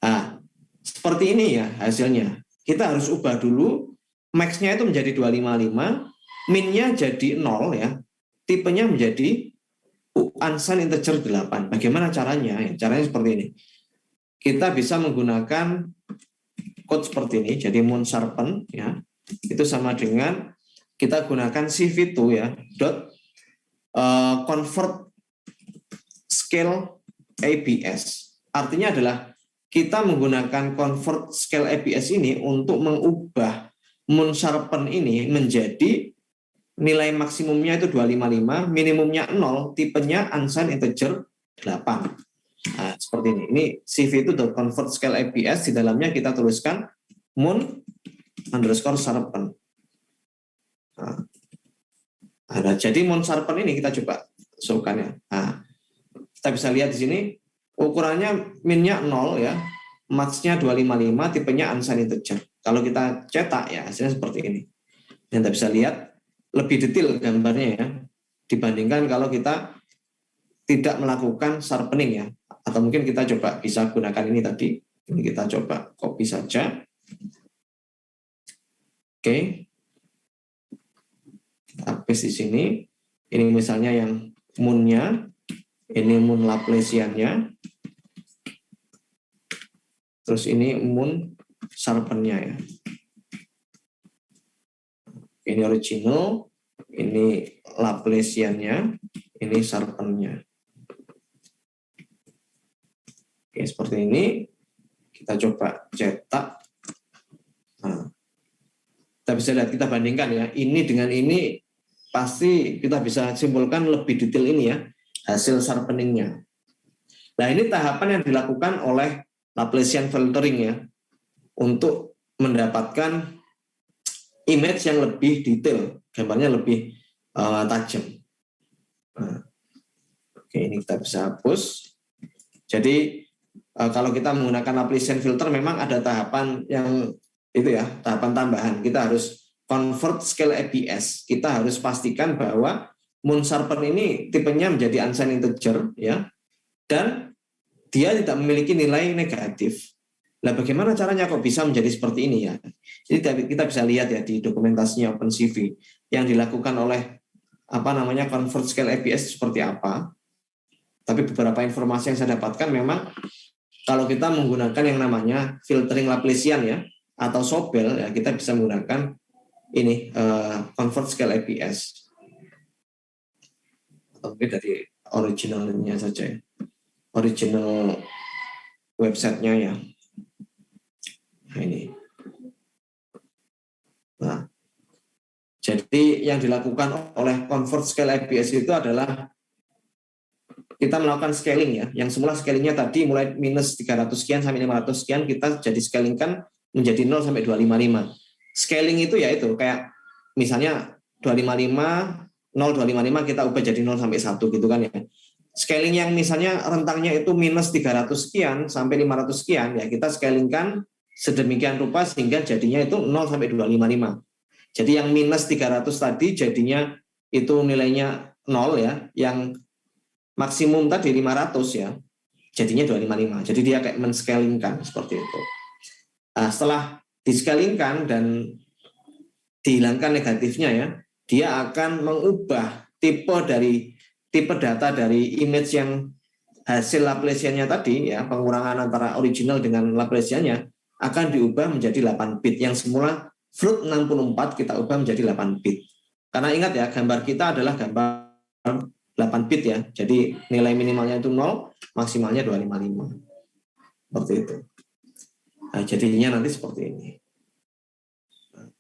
Nah, seperti ini ya hasilnya. Kita harus ubah dulu max-nya itu menjadi 255, min-nya jadi 0 ya. Tipenya menjadi unsigned integer 8. Bagaimana caranya? Caranya seperti ini. Kita bisa menggunakan code seperti ini. Jadi mun sharpen ya, itu sama dengan kita gunakan CV2 ya, convert scale ABS. Artinya adalah kita menggunakan convert scale ABS ini untuk mengubah mun sharpen ini menjadi nilai maksimumnya itu 255, minimumnya 0, tipenya unsigned integer 8. Nah, seperti ini. Ini CV itu convert scale ABS, di dalamnya kita tuliskan mun underscore sharpen. Nah, jadi mun sharpen ini kita coba show-kan ya. Nah, kita bisa lihat di sini ukurannya minnya 0 ya, max-nya 255, tipenya unsigned integer. Kalau kita cetak ya hasilnya seperti ini. Dan kita bisa lihat lebih detail gambarnya ya, dibandingkan kalau kita tidak melakukan sharpening ya. Atau mungkin kita coba bisa gunakan ini tadi. Ini kita coba copy saja. Oke. Kita paste di sini. Ini misalnya yang mun-nya, ini mun Laplacian-nya. Terus ini mun sharpen-nya ya. Ini original, ini Laplacian-nya, ini sharpen-nya. Oke, seperti ini. Kita coba cetak. Nah, kita bisa lihat, kita bandingkan ya. Ini dengan ini, pasti kita bisa simpulkan lebih detail ini ya, hasil sharpening-nya. Nah, ini tahapan yang dilakukan oleh Laplacian filtering ya, untuk mendapatkan image yang lebih detail, gambarnya lebih tajam. Nah, oke, ini kita bisa hapus. Jadi kalau kita menggunakan Laplacian filter memang ada tahapan yang Itu ya, tahapan tambahan. Kita harus convert scale APS. Kita harus pastikan bahwa Moon Serpent ini tipenya menjadi unsigned integer ya, dan dia tidak memiliki nilai negatif. Nah, bagaimana caranya kok bisa menjadi seperti ini ya? Jadi kita bisa lihat ya di dokumentasinya OpenCV yang dilakukan oleh convert scale APS seperti apa. Tapi beberapa informasi yang saya dapatkan memang kalau kita menggunakan yang namanya filtering Laplacian ya atau Sobel ya, kita bisa menggunakan ini convert scale APS. Atau mungkin dari originalnya saja ya. Original websitenya ya. Nah, ini. Nah, jadi yang dilakukan oleh convert scale APS itu adalah kita melakukan scaling ya. Yang semula scalingnya tadi mulai minus 300 sekian sampai 500 sekian, kita jadi scalingkan menjadi 0 sampai 255. Scaling itu ya itu kayak misalnya 255, 0255 kita ubah jadi 0 sampai 1 gitu kan ya. Scaling yang misalnya rentangnya itu minus 300 sekian sampai 500 sekian ya, kita scalingkan sedemikian rupa sehingga jadinya itu 0 sampai 255. Jadi yang minus 300 tadi jadinya itu nilainya 0 ya, yang maksimum tadi 500 ya, jadinya 255. Jadi dia kayak men-scalingkan seperti itu. Nah, setelah di-scalingkan dan dihilangkan negatifnya ya, dia akan mengubah tipe data dari image yang hasil Laplaciannya tadi ya, pengurangan antara original dengan Laplaciannya akan diubah menjadi 8 bit. Yang semula float 64 kita ubah menjadi 8 bit. Karena ingat ya, gambar kita adalah gambar 8 bit ya. Jadi nilai minimalnya itu 0, maksimalnya 255. Seperti itu. Nah, jadinya nanti seperti ini.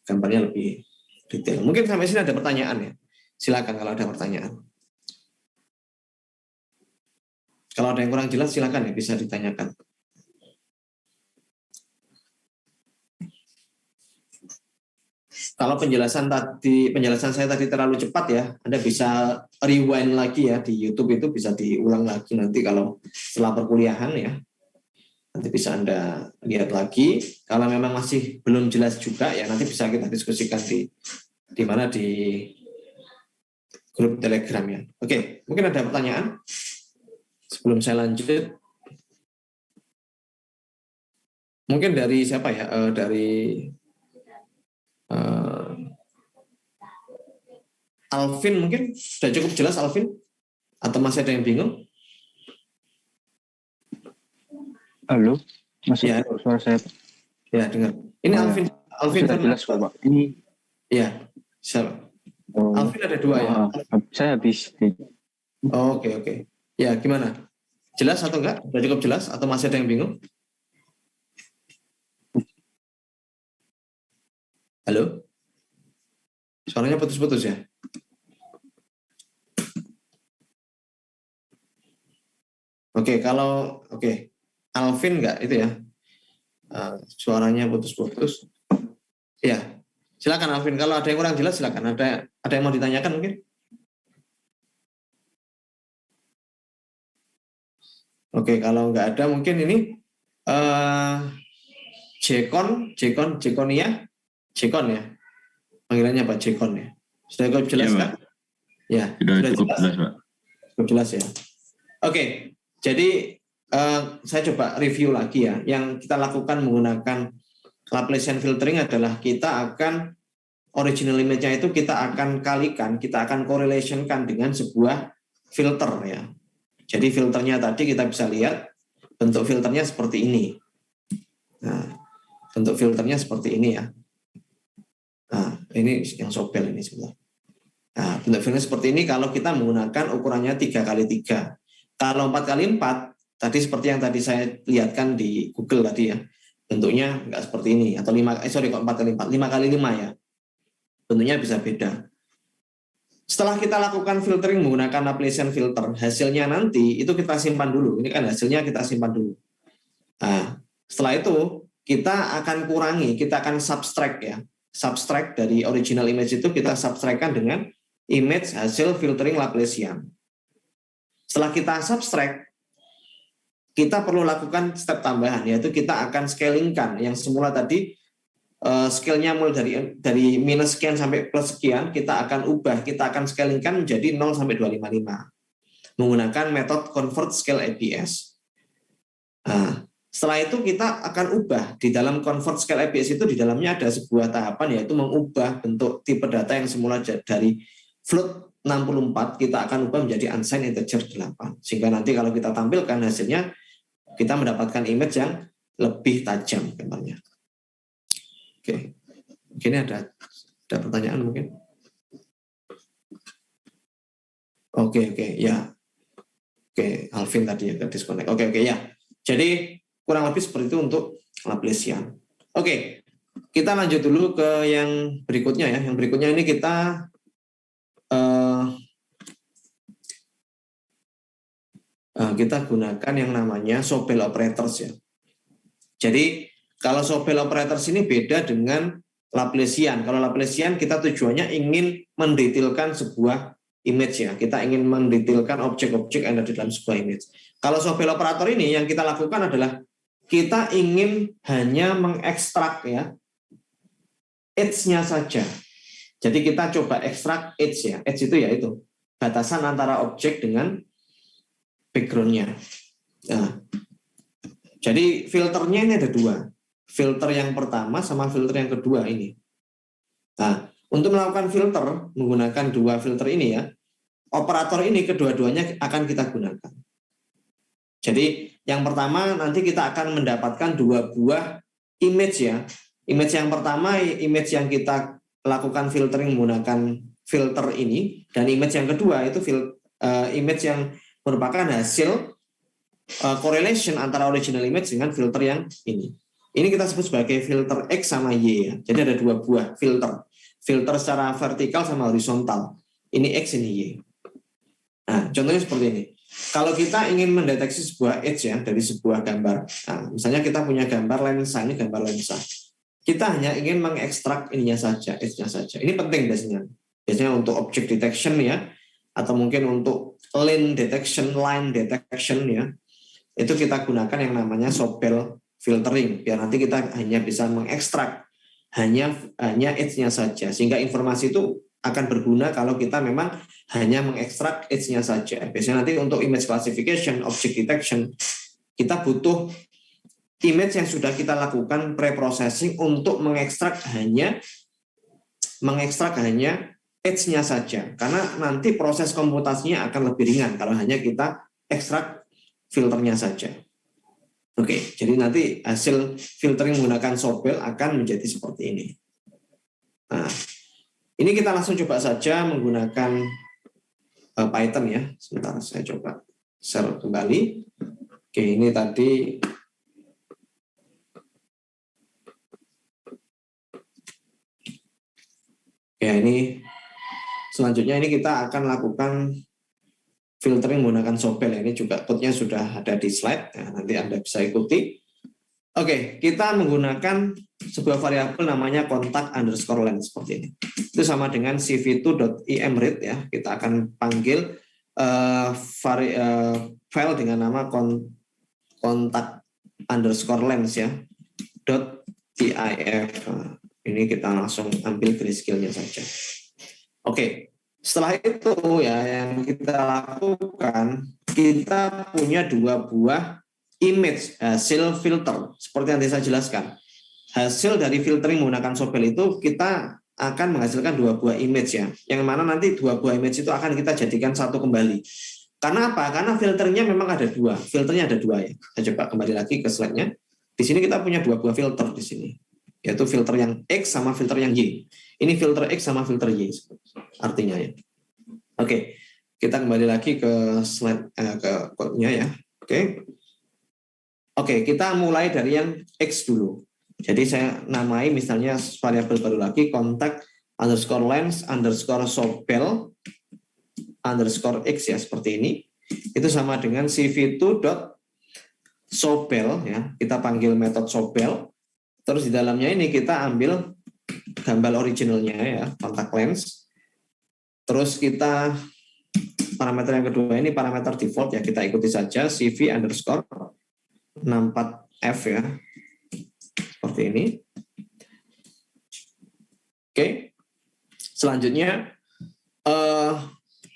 Gambarnya lebih detail. Mungkin sampai sini ada pertanyaan ya. Silakan kalau ada pertanyaan. Kalau ada yang kurang jelas silakan ya, bisa ditanyakan. Kalau penjelasan saya tadi terlalu cepat ya, Anda bisa rewind lagi ya di YouTube, itu bisa diulang lagi nanti kalau setelah perkuliahan ya. Nanti bisa Anda lihat lagi. Kalau memang masih belum jelas juga ya, nanti bisa kita diskusikan di mana di grup Telegram ya. Oke, mungkin ada pertanyaan sebelum saya lanjut. Mungkin dari siapa ya? Dari Alvin mungkin sudah cukup jelas Alvin? Atau masih ada yang bingung? Halo, masih Ya. suara saya? Ya, dengar. Ini Oh, Alvin. ya. Alvin Sudah jelas kok, Pak. Ini ya. Siapa? oh, Alvin ada dua ya. saya habis. Oh, oke. Ya, gimana? Jelas atau enggak? Sudah cukup jelas atau masih ada yang bingung? Halo? Suaranya putus-putus ya? Oke, kalau Alvin enggak itu ya? Suaranya putus-putus. Ya, silakan Alvin. Kalau ada yang kurang jelas silakan. Ada yang mau ditanyakan mungkin? Oke, kalau enggak ada mungkin ini Jekon ya. Panggilannya Pak Jekon ya. Sudah cukup jelas kan? Ya, sudah cukup jelas, Pak. Cukup jelas ya. Oke, jadi saya coba review lagi ya. Yang kita lakukan menggunakan Laplacian filtering adalah kita akan original image-nya itu kita akan kalikan, kita akan correlationkan dengan sebuah filter ya. Jadi filternya tadi kita bisa lihat bentuk filternya seperti ini. Nah, bentuk filternya seperti ini ya. Nah, ini yang Sobel ini sebelah. Nah, bentuk filternya seperti ini kalau kita menggunakan ukurannya 3x3. Kalau 4x4, tadi seperti yang tadi saya lihatkan di Google tadi ya, bentuknya enggak seperti ini. Atau 4x4, 5x5 ya. Bentuknya bisa beda. Setelah kita lakukan filtering menggunakan Laplacian filter, hasilnya nanti itu kita simpan dulu. Ini kan hasilnya kita simpan dulu. Nah, setelah itu kita akan kurangi, kita akan subtract ya. Subtract dari original image itu kita subtract-kan dengan image hasil filtering Laplacian. Setelah kita subtract, kita perlu lakukan step tambahan, yaitu kita akan scalingkan yang semula tadi scale-nya mulai dari minus sekian sampai plus sekian, kita akan scalingkan menjadi 0 sampai 255 menggunakan metode convert scale APS. Nah, setelah itu kita akan ubah di dalam convert scale APS itu, di dalamnya ada sebuah tahapan, yaitu mengubah bentuk tipe data yang semula dari float 64 kita akan ubah menjadi unsigned integer 8, sehingga nanti kalau kita tampilkan hasilnya kita mendapatkan image yang lebih tajam gambarnya. Oke, ini ada pertanyaan mungkin. Oke, ya. Oke, Alvin tadi ya ke disconnect. Oke, ya. Jadi kurang lebih seperti itu untuk Laplacian. Oke, kita lanjut dulu ke yang berikutnya ya. Yang berikutnya ini kita gunakan yang namanya Sobel operators ya. Jadi kalau Sobel operators ini beda dengan Laplacian. Kalau Laplacian kita tujuannya ingin mendetailkan sebuah image ya. Kita ingin mendetailkan objek-objek yang ada di dalam sebuah image. Kalau Sobel operator ini yang kita lakukan adalah kita ingin hanya mengekstrak ya edge-nya saja. Jadi kita coba ekstrak edge ya. Edge itu ya itu batasan antara objek dengan background-nya. Nah, jadi filternya ini ada dua. Filter yang pertama sama filter yang kedua ini. Nah, untuk melakukan filter menggunakan dua filter ini ya, operator ini kedua-duanya akan kita gunakan. Jadi yang pertama nanti kita akan mendapatkan dua buah image ya. Image yang pertama, image yang kita lakukan filtering menggunakan filter ini, dan image yang kedua itu image yang merupakan hasil correlation antara original image dengan filter yang ini. Ini kita sebut sebagai filter X sama Y ya. Jadi ada dua buah filter. Filter secara vertikal sama horizontal. Ini X, ini Y. Nah, contohnya seperti ini. Kalau kita ingin mendeteksi sebuah edge ya dari sebuah gambar. Nah, misalnya kita punya gambar lensa, ini gambar lensa. Kita hanya ingin mengekstrak ininya saja, edge-nya saja. Ini penting biasanya. Biasanya untuk object detection ya, atau mungkin untuk line detection ya. Itu kita gunakan yang namanya Sobel filtering, biar nanti kita hanya bisa mengekstrak hanya edge-nya saja, sehingga informasi itu akan berguna kalau kita memang hanya mengekstrak edge-nya saja. Biasanya nanti untuk image classification, object detection, kita butuh image yang sudah kita lakukan pre-processing untuk mengekstrak hanya edge-nya saja, karena nanti proses komputasinya akan lebih ringan kalau hanya kita ekstrak filternya saja. Oke, jadi nanti hasil filtering menggunakan Sobel akan menjadi seperti ini. Nah, ini kita langsung coba saja menggunakan Python ya. Sebentar, saya coba share kembali. Oke, ini tadi ya, ini selanjutnya ini kita akan lakukan filtering menggunakan Sobel. Ini juga code-nya sudah ada di slide. Nah, nanti Anda bisa ikuti. Oke, kita menggunakan sebuah variabel namanya contact_length seperti ini. Itu sama dengan cv2.imread ya. Kita akan panggil file dengan nama contact_length ya. .tif. Ini kita langsung ambil grayscale-nya saja. Oke. Setelah itu ya yang kita lakukan, kita punya dua buah image hasil filter seperti yang saya jelaskan. Hasil dari filtering menggunakan Sobel itu kita akan menghasilkan dua buah image ya, yang mana nanti dua buah image itu akan kita jadikan satu kembali. Karena apa? Karena filternya memang ada dua. Filternya ada dua ya. Saya coba kembali lagi ke slide-nya. Di sini kita punya dua buah filter di sini, yaitu filter yang X sama filter yang Y. Ini filter X sama filter Y artinya ya. Oke, kita kembali lagi ke slide ke code-nya ya. Oke, kita mulai dari yang X dulu. Jadi saya namai misalnya variabel baru lagi contact_length_Sobel_X ya, seperti ini. Itu sama dengan cv2.sobel ya. Kita panggil metode Sobel. Terus di dalamnya ini kita ambil gambar originalnya ya, contact length. Terus kita parameter yang kedua ini parameter default ya, kita ikuti saja cv_64f ya, seperti ini. Oke. Selanjutnya,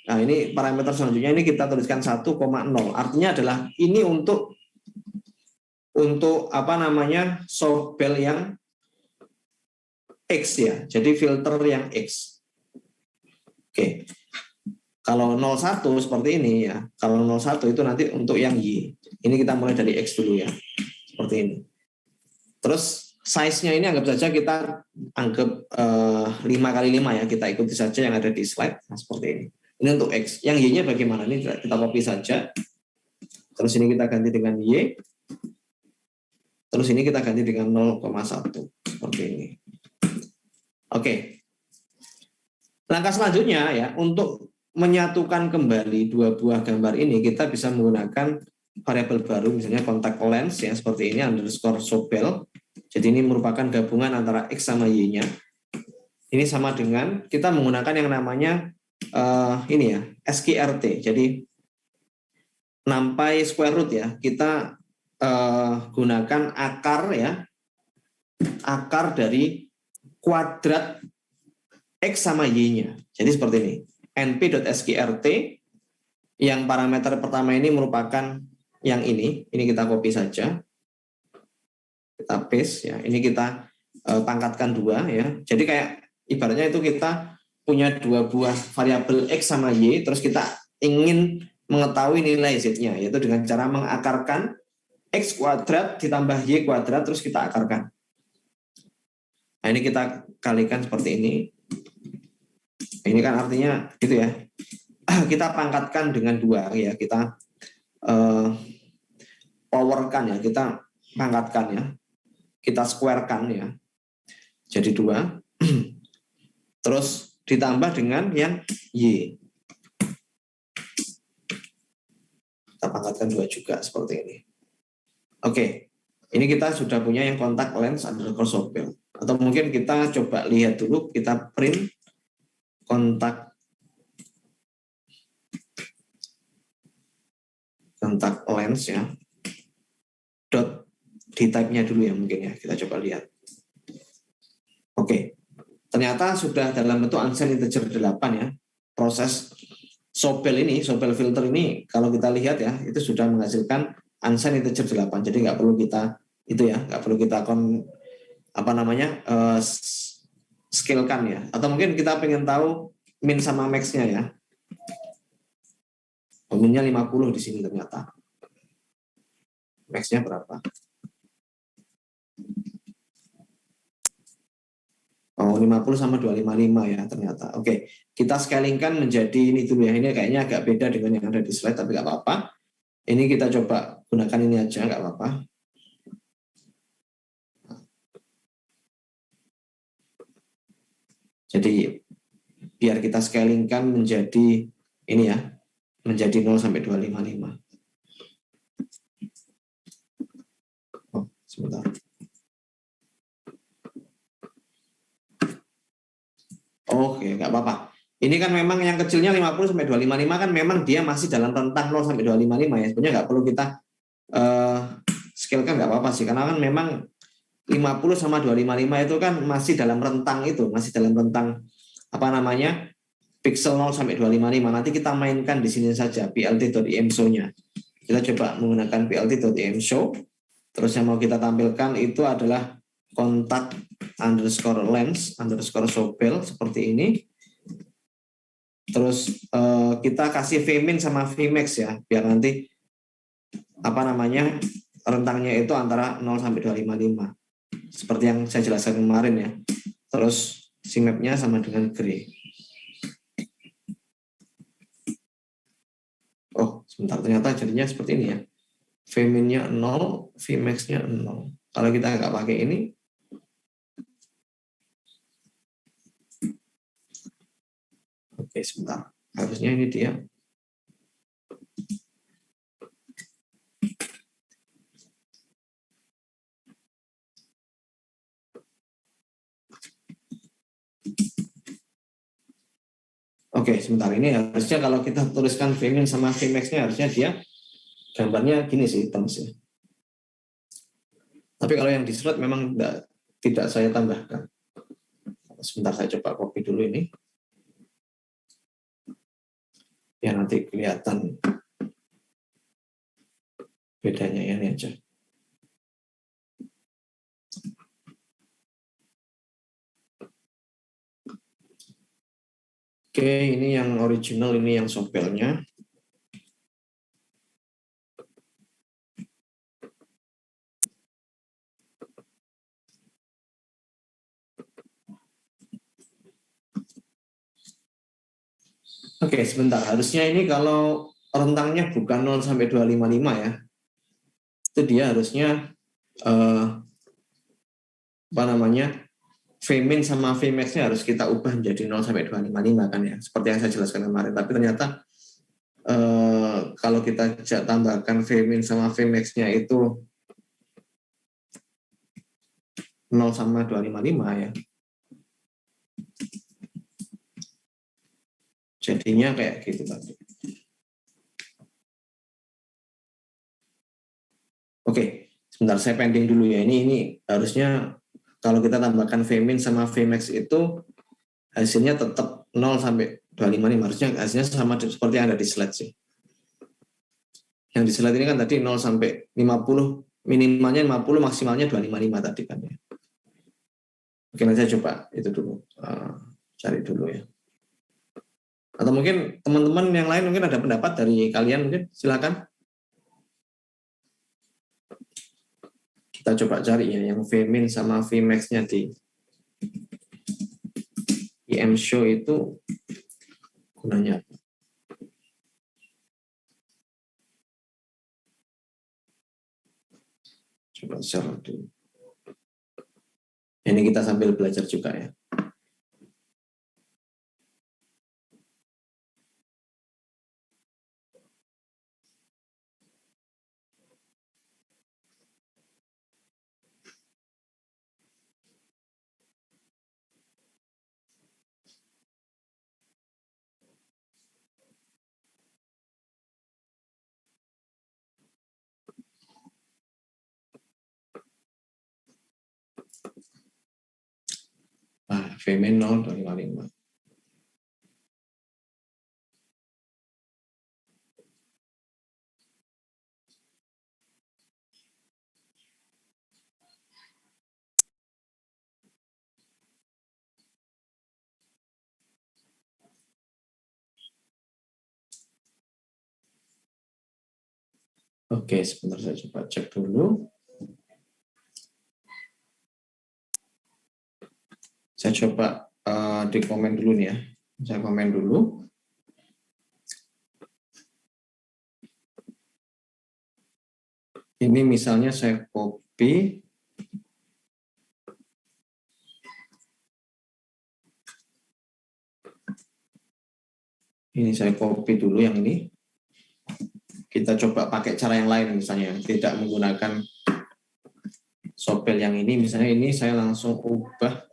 nah ini parameter selanjutnya ini kita tuliskan 1,0. Artinya adalah ini untuk apa namanya Sobel yang X ya. Jadi filter yang X. Oke. Kalau 01 seperti ini ya. Kalau 01 itu nanti untuk yang Y. Ini kita mulai dari X dulu ya. Seperti ini. Terus size-nya ini anggap saja kita anggap 5x5 ya. Kita ikuti saja yang ada di slide. Nah, seperti ini. Ini untuk X. Yang Y-nya bagaimana? Ini kita copy saja. Terus ini kita ganti dengan Y. Terus ini kita ganti dengan 0,1. Seperti ini. Oke. Langkah selanjutnya ya, untuk menyatukan kembali dua buah gambar ini, kita bisa menggunakan variabel baru, misalnya kontak lens ya, seperti ini, underscore Sobel. Jadi ini merupakan gabungan antara X sama Y-nya. Ini sama dengan kita menggunakan yang namanya ini ya, SQRT. Jadi nampai square root ya, kita gunakan akar ya, akar dari kuadrat X sama Y-nya. Jadi seperti ini. np.sqrt yang parameter pertama ini merupakan yang ini kita copy saja, kita paste ya, ini kita pangkatkan 2 ya. Jadi kayak ibaratnya itu kita punya 2 buah variabel X sama Y, terus kita ingin mengetahui nilai Z-nya, yaitu dengan cara mengakarkan X kuadrat ditambah Y kuadrat, terus kita akarkan. Nah ini kita kalikan seperti ini. Ini kan artinya gitu ya. Kita pangkatkan dengan 2 ya. Kita powerkan ya. Kita pangkatkan ya. Kita squarekan ya. Jadi 2. Terus ditambah dengan yang Y. Kita pangkatkan 2 juga seperti ini. Oke. Ini kita sudah punya yang kontak lens underscore Sobel. Atau mungkin kita coba lihat dulu. Kita print kontak lens ya, dot di type-nya dulu ya mungkin ya, kita coba lihat. Oke, ternyata sudah dalam bentuk unsigned integer 8 ya. Proses Sobel ini, Sobel filter ini kalau kita lihat ya, itu sudah menghasilkan unsigned integer 8. Jadi nggak perlu kita itu ya, nggak perlu kita scale-kan ya. Atau mungkin kita pengen tahu min sama max-nya ya. Minnya 50 di sini ternyata. Max-nya berapa? Oh, 50 sama 255 ya ternyata. Oke, kita scalingkan menjadi ini dulu ya. Ini kayaknya agak beda dengan yang ada di slide, tapi nggak apa-apa. Ini kita coba gunakan ini aja, nggak apa-apa. Jadi biar kita scalingkan menjadi ini ya, menjadi 0 sampai 255. Oh, sebentar. Oke, nggak apa-apa. Ini kan memang yang kecilnya 50 sampai 255 kan memang dia masih dalam rentang 0 sampai 255 ya. Sebenarnya nggak perlu kita scale-kan, nggak apa-apa sih, karena kan memang 50 sama 255 itu kan masih dalam rentang itu, masih dalam rentang pixel 0 sampai 255. Nanti kita mainkan di sini saja plt.imshow-nya. Kita coba menggunakan plt.imshow. Terus yang mau kita tampilkan itu adalah kontak underscore lens underscore Sobel seperti ini. Terus kita kasih vmin sama vmax ya, biar nanti rentangnya itu antara 0 sampai 255. Seperti yang saya jelaskan kemarin ya. Terus CMap-nya sama dengan gray. Oh, sebentar, ternyata jadinya seperti ini ya. Vmin-nya 0, Vmax-nya 0. Kalau kita nggak pakai ini, oke, sebentar. Harusnya ini dia. Oke, sebentar, ini harusnya kalau kita tuliskan Vmin sama Vmax-nya harusnya dia gambarnya gini sih, sih. Tapi kalau yang di slide memang tidak saya tambahkan. sebentar saya coba copy dulu ini. Ya nanti kelihatan bedanya ya, ini aja. Oke, ini yang original, ini yang software-nya. Oke, sebentar. Harusnya ini kalau rentangnya bukan 0 sampai 255 ya. Itu dia harusnya apa namanya? Vmin sama Vmax-nya harus kita ubah menjadi 0 sampai 255 kan ya. Seperti yang saya jelaskan kemarin. Tapi ternyata kalau kita tambahkan Vmin sama Vmax-nya itu 0 sama 255 ya. Jadinya kayak gitu tadi. Oke, sebentar saya pending dulu ya. Ini harusnya kalau kita tambahkan Vmin sama Vmax itu hasilnya tetap 0 sampai 255. Harusnya hasilnya sama seperti yang ada di slide sih. Yang di slide ini kan tadi 0 sampai 50, minimalnya 50, maksimalnya 255 tadi kan ya. Oke, nanti saya coba itu dulu. Cari dulu ya. Atau mungkin teman-teman yang lain mungkin ada pendapat dari kalian, mungkin silakan. Kita coba cari ya yang Vmin sama Vmax-nya di IM-Show itu gunanya apa? Coba share dulu. Ini kita sambil belajar juga ya. Vmin 0, 255. Oke, sebentar saya coba cek dulu. Saya coba di komen dulu nih ya. Saya komen dulu. Ini misalnya saya copy. Ini saya copy dulu yang ini. Kita coba pakai cara yang lain misalnya. Tidak menggunakan Sobel yang ini. Misalnya ini saya langsung ubah.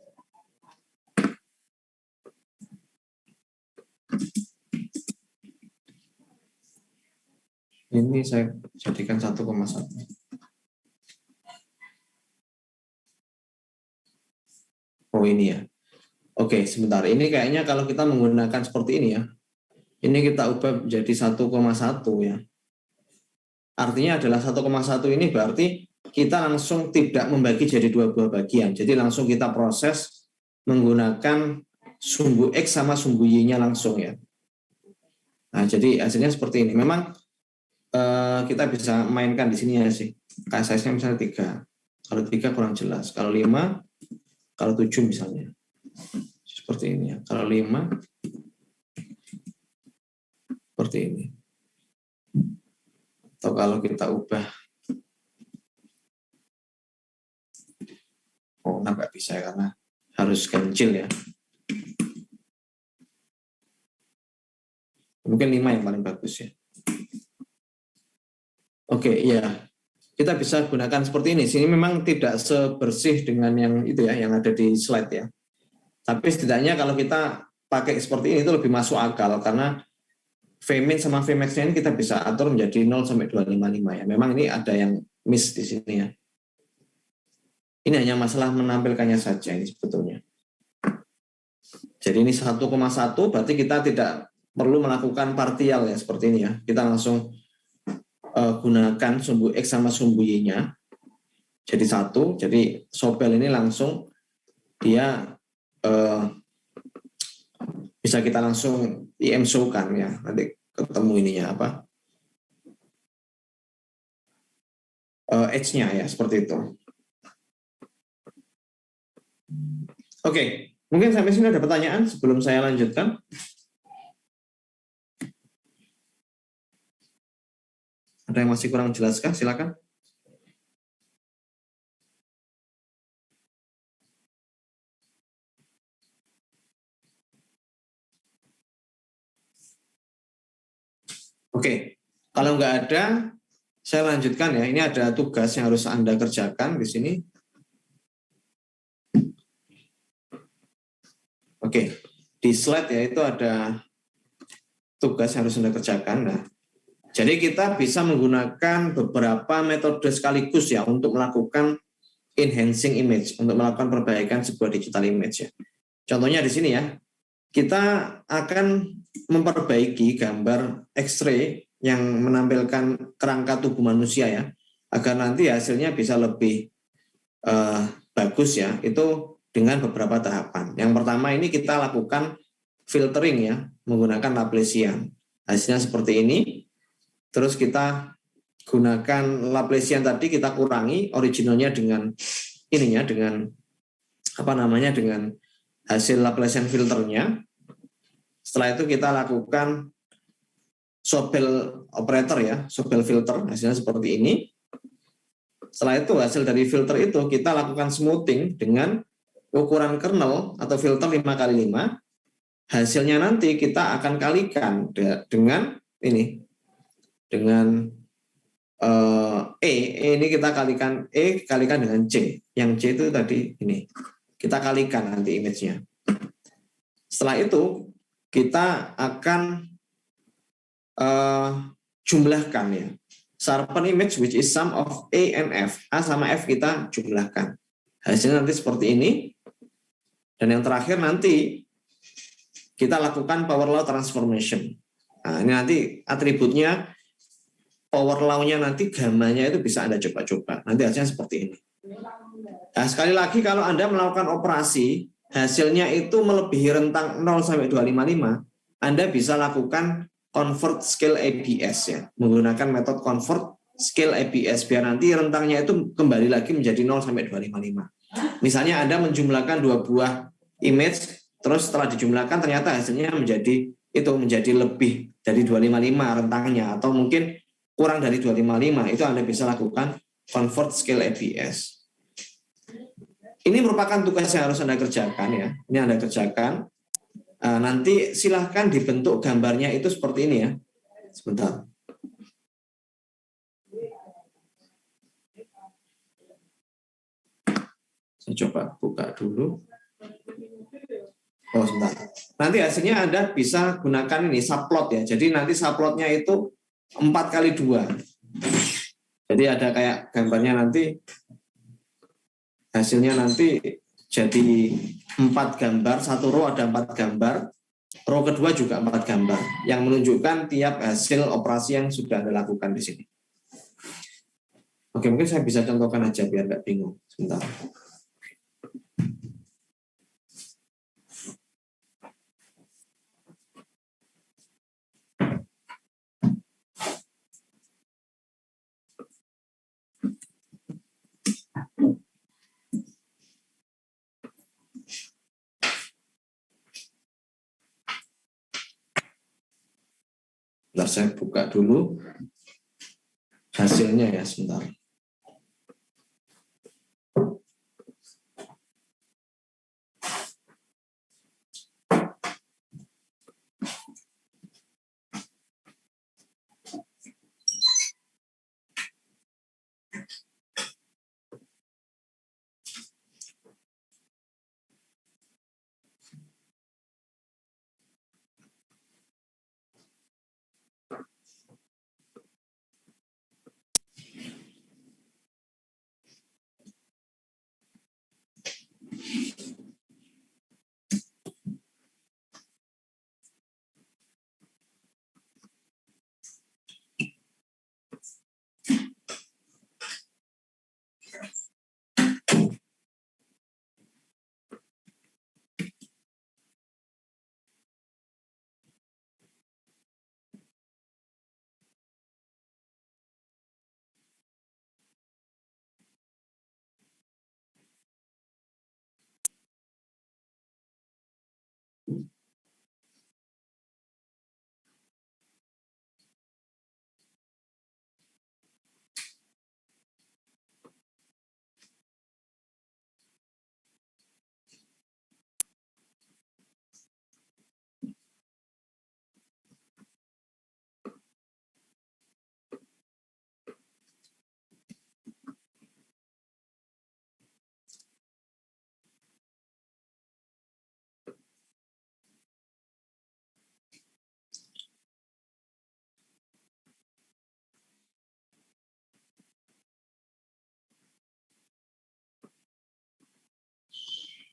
Ini saya jadikan 1,1. Oh ini ya. Oke, sebentar. Ini kayaknya kalau kita menggunakan seperti ini ya. Ini kita ubah menjadi 1,1 ya. Artinya adalah 1,1 ini berarti kita langsung tidak membagi jadi dua buah bagian. Jadi langsung kita proses menggunakan sumbu X sama sumbu Y-nya langsung ya. Nah, jadi hasilnya seperti ini. Memang kita bisa mainkan di sini ya sih. Size-nya misalnya 3. Kalau 3 kurang jelas. Kalau 5, kalau 7 misalnya. Seperti ini ya. Kalau 5, seperti ini. Atau kalau kita ubah, oh nggak bisa ya, karena harus ganjil ya. Mungkin 5 yang paling bagus ya. Oke, iya. Kita bisa gunakan seperti ini. Sini memang tidak sebersih dengan yang itu ya, yang ada di slide ya. Tapi setidaknya kalau kita pakai seperti ini itu lebih masuk akal karena Vmin sama Vmax-nya ini kita bisa atur menjadi 0 sampai 255 ya. Memang ini ada yang miss di sini ya. Ini hanya masalah menampilkannya saja ini sebetulnya. Jadi ini 1,1 berarti kita tidak perlu melakukan partial ya seperti ini ya. Kita langsung gunakan sumbu X sama sumbu Y-nya. Jadi 1, jadi Sobel ini langsung dia bisa kita langsung IM show-kan ya. Nanti ketemu ininya apa? H-nya ya, seperti itu. Oke, mungkin sampai sini ada pertanyaan sebelum saya lanjutkan. Ada yang masih kurang jelaskah? Silakan. Oke, kalau nggak ada, saya lanjutkan ya. Ini ada tugas yang harus Anda kerjakan di sini. Oke, di slide ya itu ada tugas yang harus Anda kerjakan. Nah, jadi kita bisa menggunakan beberapa metode sekaligus ya untuk melakukan enhancing image, untuk melakukan perbaikan sebuah digital image ya. Contohnya di sini ya, kita akan memperbaiki gambar X-ray yang menampilkan kerangka tubuh manusia ya, agar nanti hasilnya bisa lebih bagus ya, itu dengan beberapa tahapan. Yang pertama ini kita lakukan filtering ya, menggunakan Laplacian. Hasilnya seperti ini. Terus kita gunakan Laplacian tadi, kita kurangi originalnya dengan ininya, dengan apa namanya, dengan hasil Laplacian filternya. Setelah itu kita lakukan Sobel operator ya, Sobel filter, hasilnya seperti ini. Setelah itu hasil dari filter itu kita lakukan smoothing dengan ukuran kernel atau filter 5x5. Hasilnya nanti kita akan kalikan dengan ini, dengan E ini kita kalikan E kalikan dengan C. Yang C itu tadi ini. Kita kalikan nanti image-nya. Setelah itu kita akan jumlahkan ya. Sharpen image which is sum of A and F. A sama F kita jumlahkan. Hasilnya nanti seperti ini. Dan yang terakhir nanti kita lakukan power law transformation. Nah, ini nanti atributnya power law-nya nanti gamanya itu bisa Anda coba-coba. Nanti hasilnya seperti ini. Nah, sekali lagi kalau Anda melakukan operasi, hasilnya itu melebihi rentang 0 sampai 255, Anda bisa lakukan convert scale ABS ya, menggunakan metode convert scale ABS biar nanti rentangnya itu kembali lagi menjadi 0 sampai 255. Misalnya Anda menjumlahkan 2 buah image, terus setelah dijumlahkan ternyata hasilnya menjadi lebih dari 255 rentangnya, atau mungkin kurang dari 255, itu Anda bisa lakukan convert scale ABS. Ini merupakan tugas yang harus Anda kerjakan ya. Ini Anda kerjakan. Nanti silahkan dibentuk gambarnya itu seperti ini ya. Sebentar. Saya coba buka dulu. Oh, sebentar. Nanti hasilnya Anda bisa gunakan ini subplot ya. Jadi nanti subplotnya itu 4x2. Jadi ada kayak gambarnya nanti, hasilnya nanti jadi 4 gambar, satu row ada 4 gambar, row kedua juga 4 gambar, yang menunjukkan tiap hasil operasi yang sudah Anda lakukan di sini. Oke, mungkin saya bisa contohkan aja biar nggak bingung. Sebentar. Bentar, saya buka dulu hasilnya ya, sebentar.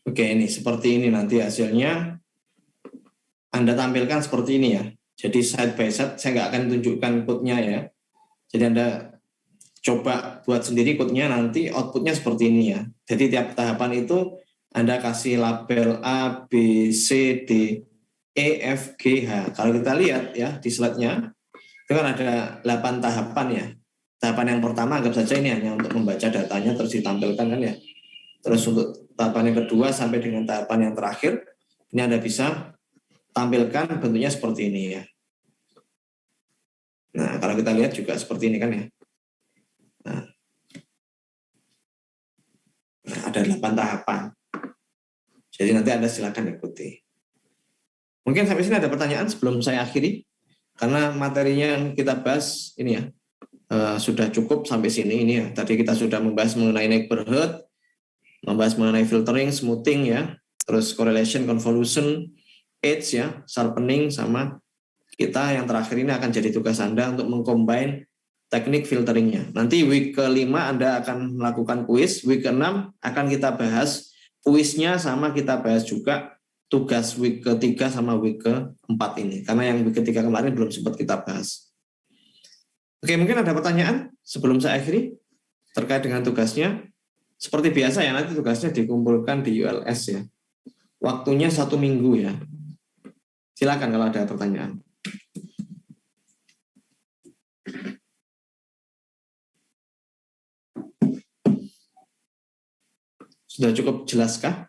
Oke, ini seperti ini nanti hasilnya Anda tampilkan seperti ini ya. Jadi side by side, saya nggak akan tunjukkan code-nya ya. Jadi Anda coba buat sendiri code-nya, nanti output-nya seperti ini ya. Jadi tiap tahapan itu Anda kasih label A, B, C, D, E, F, G, H. Kalau kita lihat ya di slide-nya, itu kan ada 8 tahapan ya. Tahapan yang pertama anggap saja ini hanya untuk membaca datanya terus ditampilkan kan ya. Terus untuk tahapan yang kedua sampai dengan tahapan yang terakhir, ini Anda bisa tampilkan bentuknya seperti ini ya. Nah, kalau kita lihat juga seperti ini kan ya. Nah, ada 8 tahapan. Jadi nanti Anda silakan ikuti. Mungkin sampai sini ada pertanyaan sebelum saya akhiri. Karena materinya yang kita bahas ini ya, sudah cukup sampai sini ini ya. Tadi kita sudah membahas mengenai neighborhood, membahas mengenai filtering, smoothing ya, terus correlation, convolution, edge ya, sharpening, sama kita yang terakhir ini akan jadi tugas Anda untuk mengcombine teknik filteringnya. Nanti week ke-5 Anda akan melakukan kuis, week ke-6 akan kita bahas kuisnya, sama kita bahas juga tugas week ke-3 sama week ke-4 ini. Karena yang week ke-3 kemarin belum sempat kita bahas. Oke, mungkin ada pertanyaan sebelum saya akhiri terkait dengan tugasnya. Seperti biasa ya, nanti tugasnya dikumpulkan di ULS ya. Waktunya 1 minggu ya. Silakan kalau ada pertanyaan. Sudah cukup jelaskah?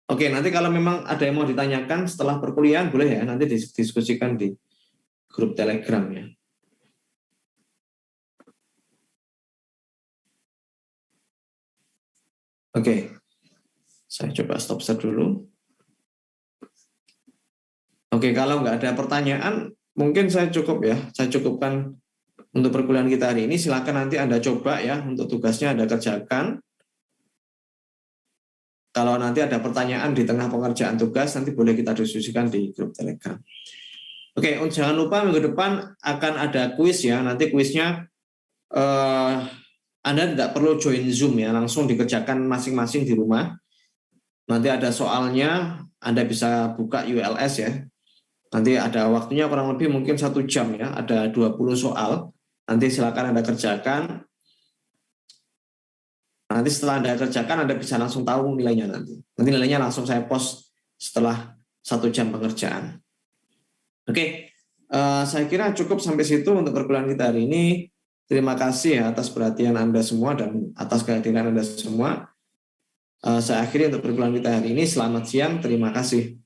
Oke, nanti kalau memang ada yang mau ditanyakan setelah perkuliahan, boleh ya, nanti didiskusikan di grup Telegram ya. Oke, saya coba stop share dulu. Oke, kalau nggak ada pertanyaan, mungkin saya cukup ya, saya cukupkan untuk perkuliahan kita hari ini. Silakan nanti Anda coba ya, untuk tugasnya Anda kerjakan. Kalau nanti ada pertanyaan di tengah pengerjaan tugas, nanti boleh kita diskusikan di grup Telegram. Oke, jangan lupa minggu depan akan ada kuis ya. Nanti kuisnya Anda tidak perlu join Zoom ya, langsung dikerjakan masing-masing di rumah. Nanti ada soalnya, Anda bisa buka ULS ya. Nanti ada waktunya kurang lebih mungkin 1 jam ya, ada 20 soal. Nanti silakan Anda kerjakan. Nanti setelah Anda kerjakan, Anda bisa langsung tahu nilainya nanti. Nanti nilainya langsung saya post setelah 1 jam pengerjaan. Oke, saya kira cukup sampai situ untuk perkuliahan kita hari ini. Terima kasih ya atas perhatian Anda semua dan atas kehadiran Anda semua. Saya akhiri untuk perkuliahan kita hari ini. Selamat siang, terima kasih.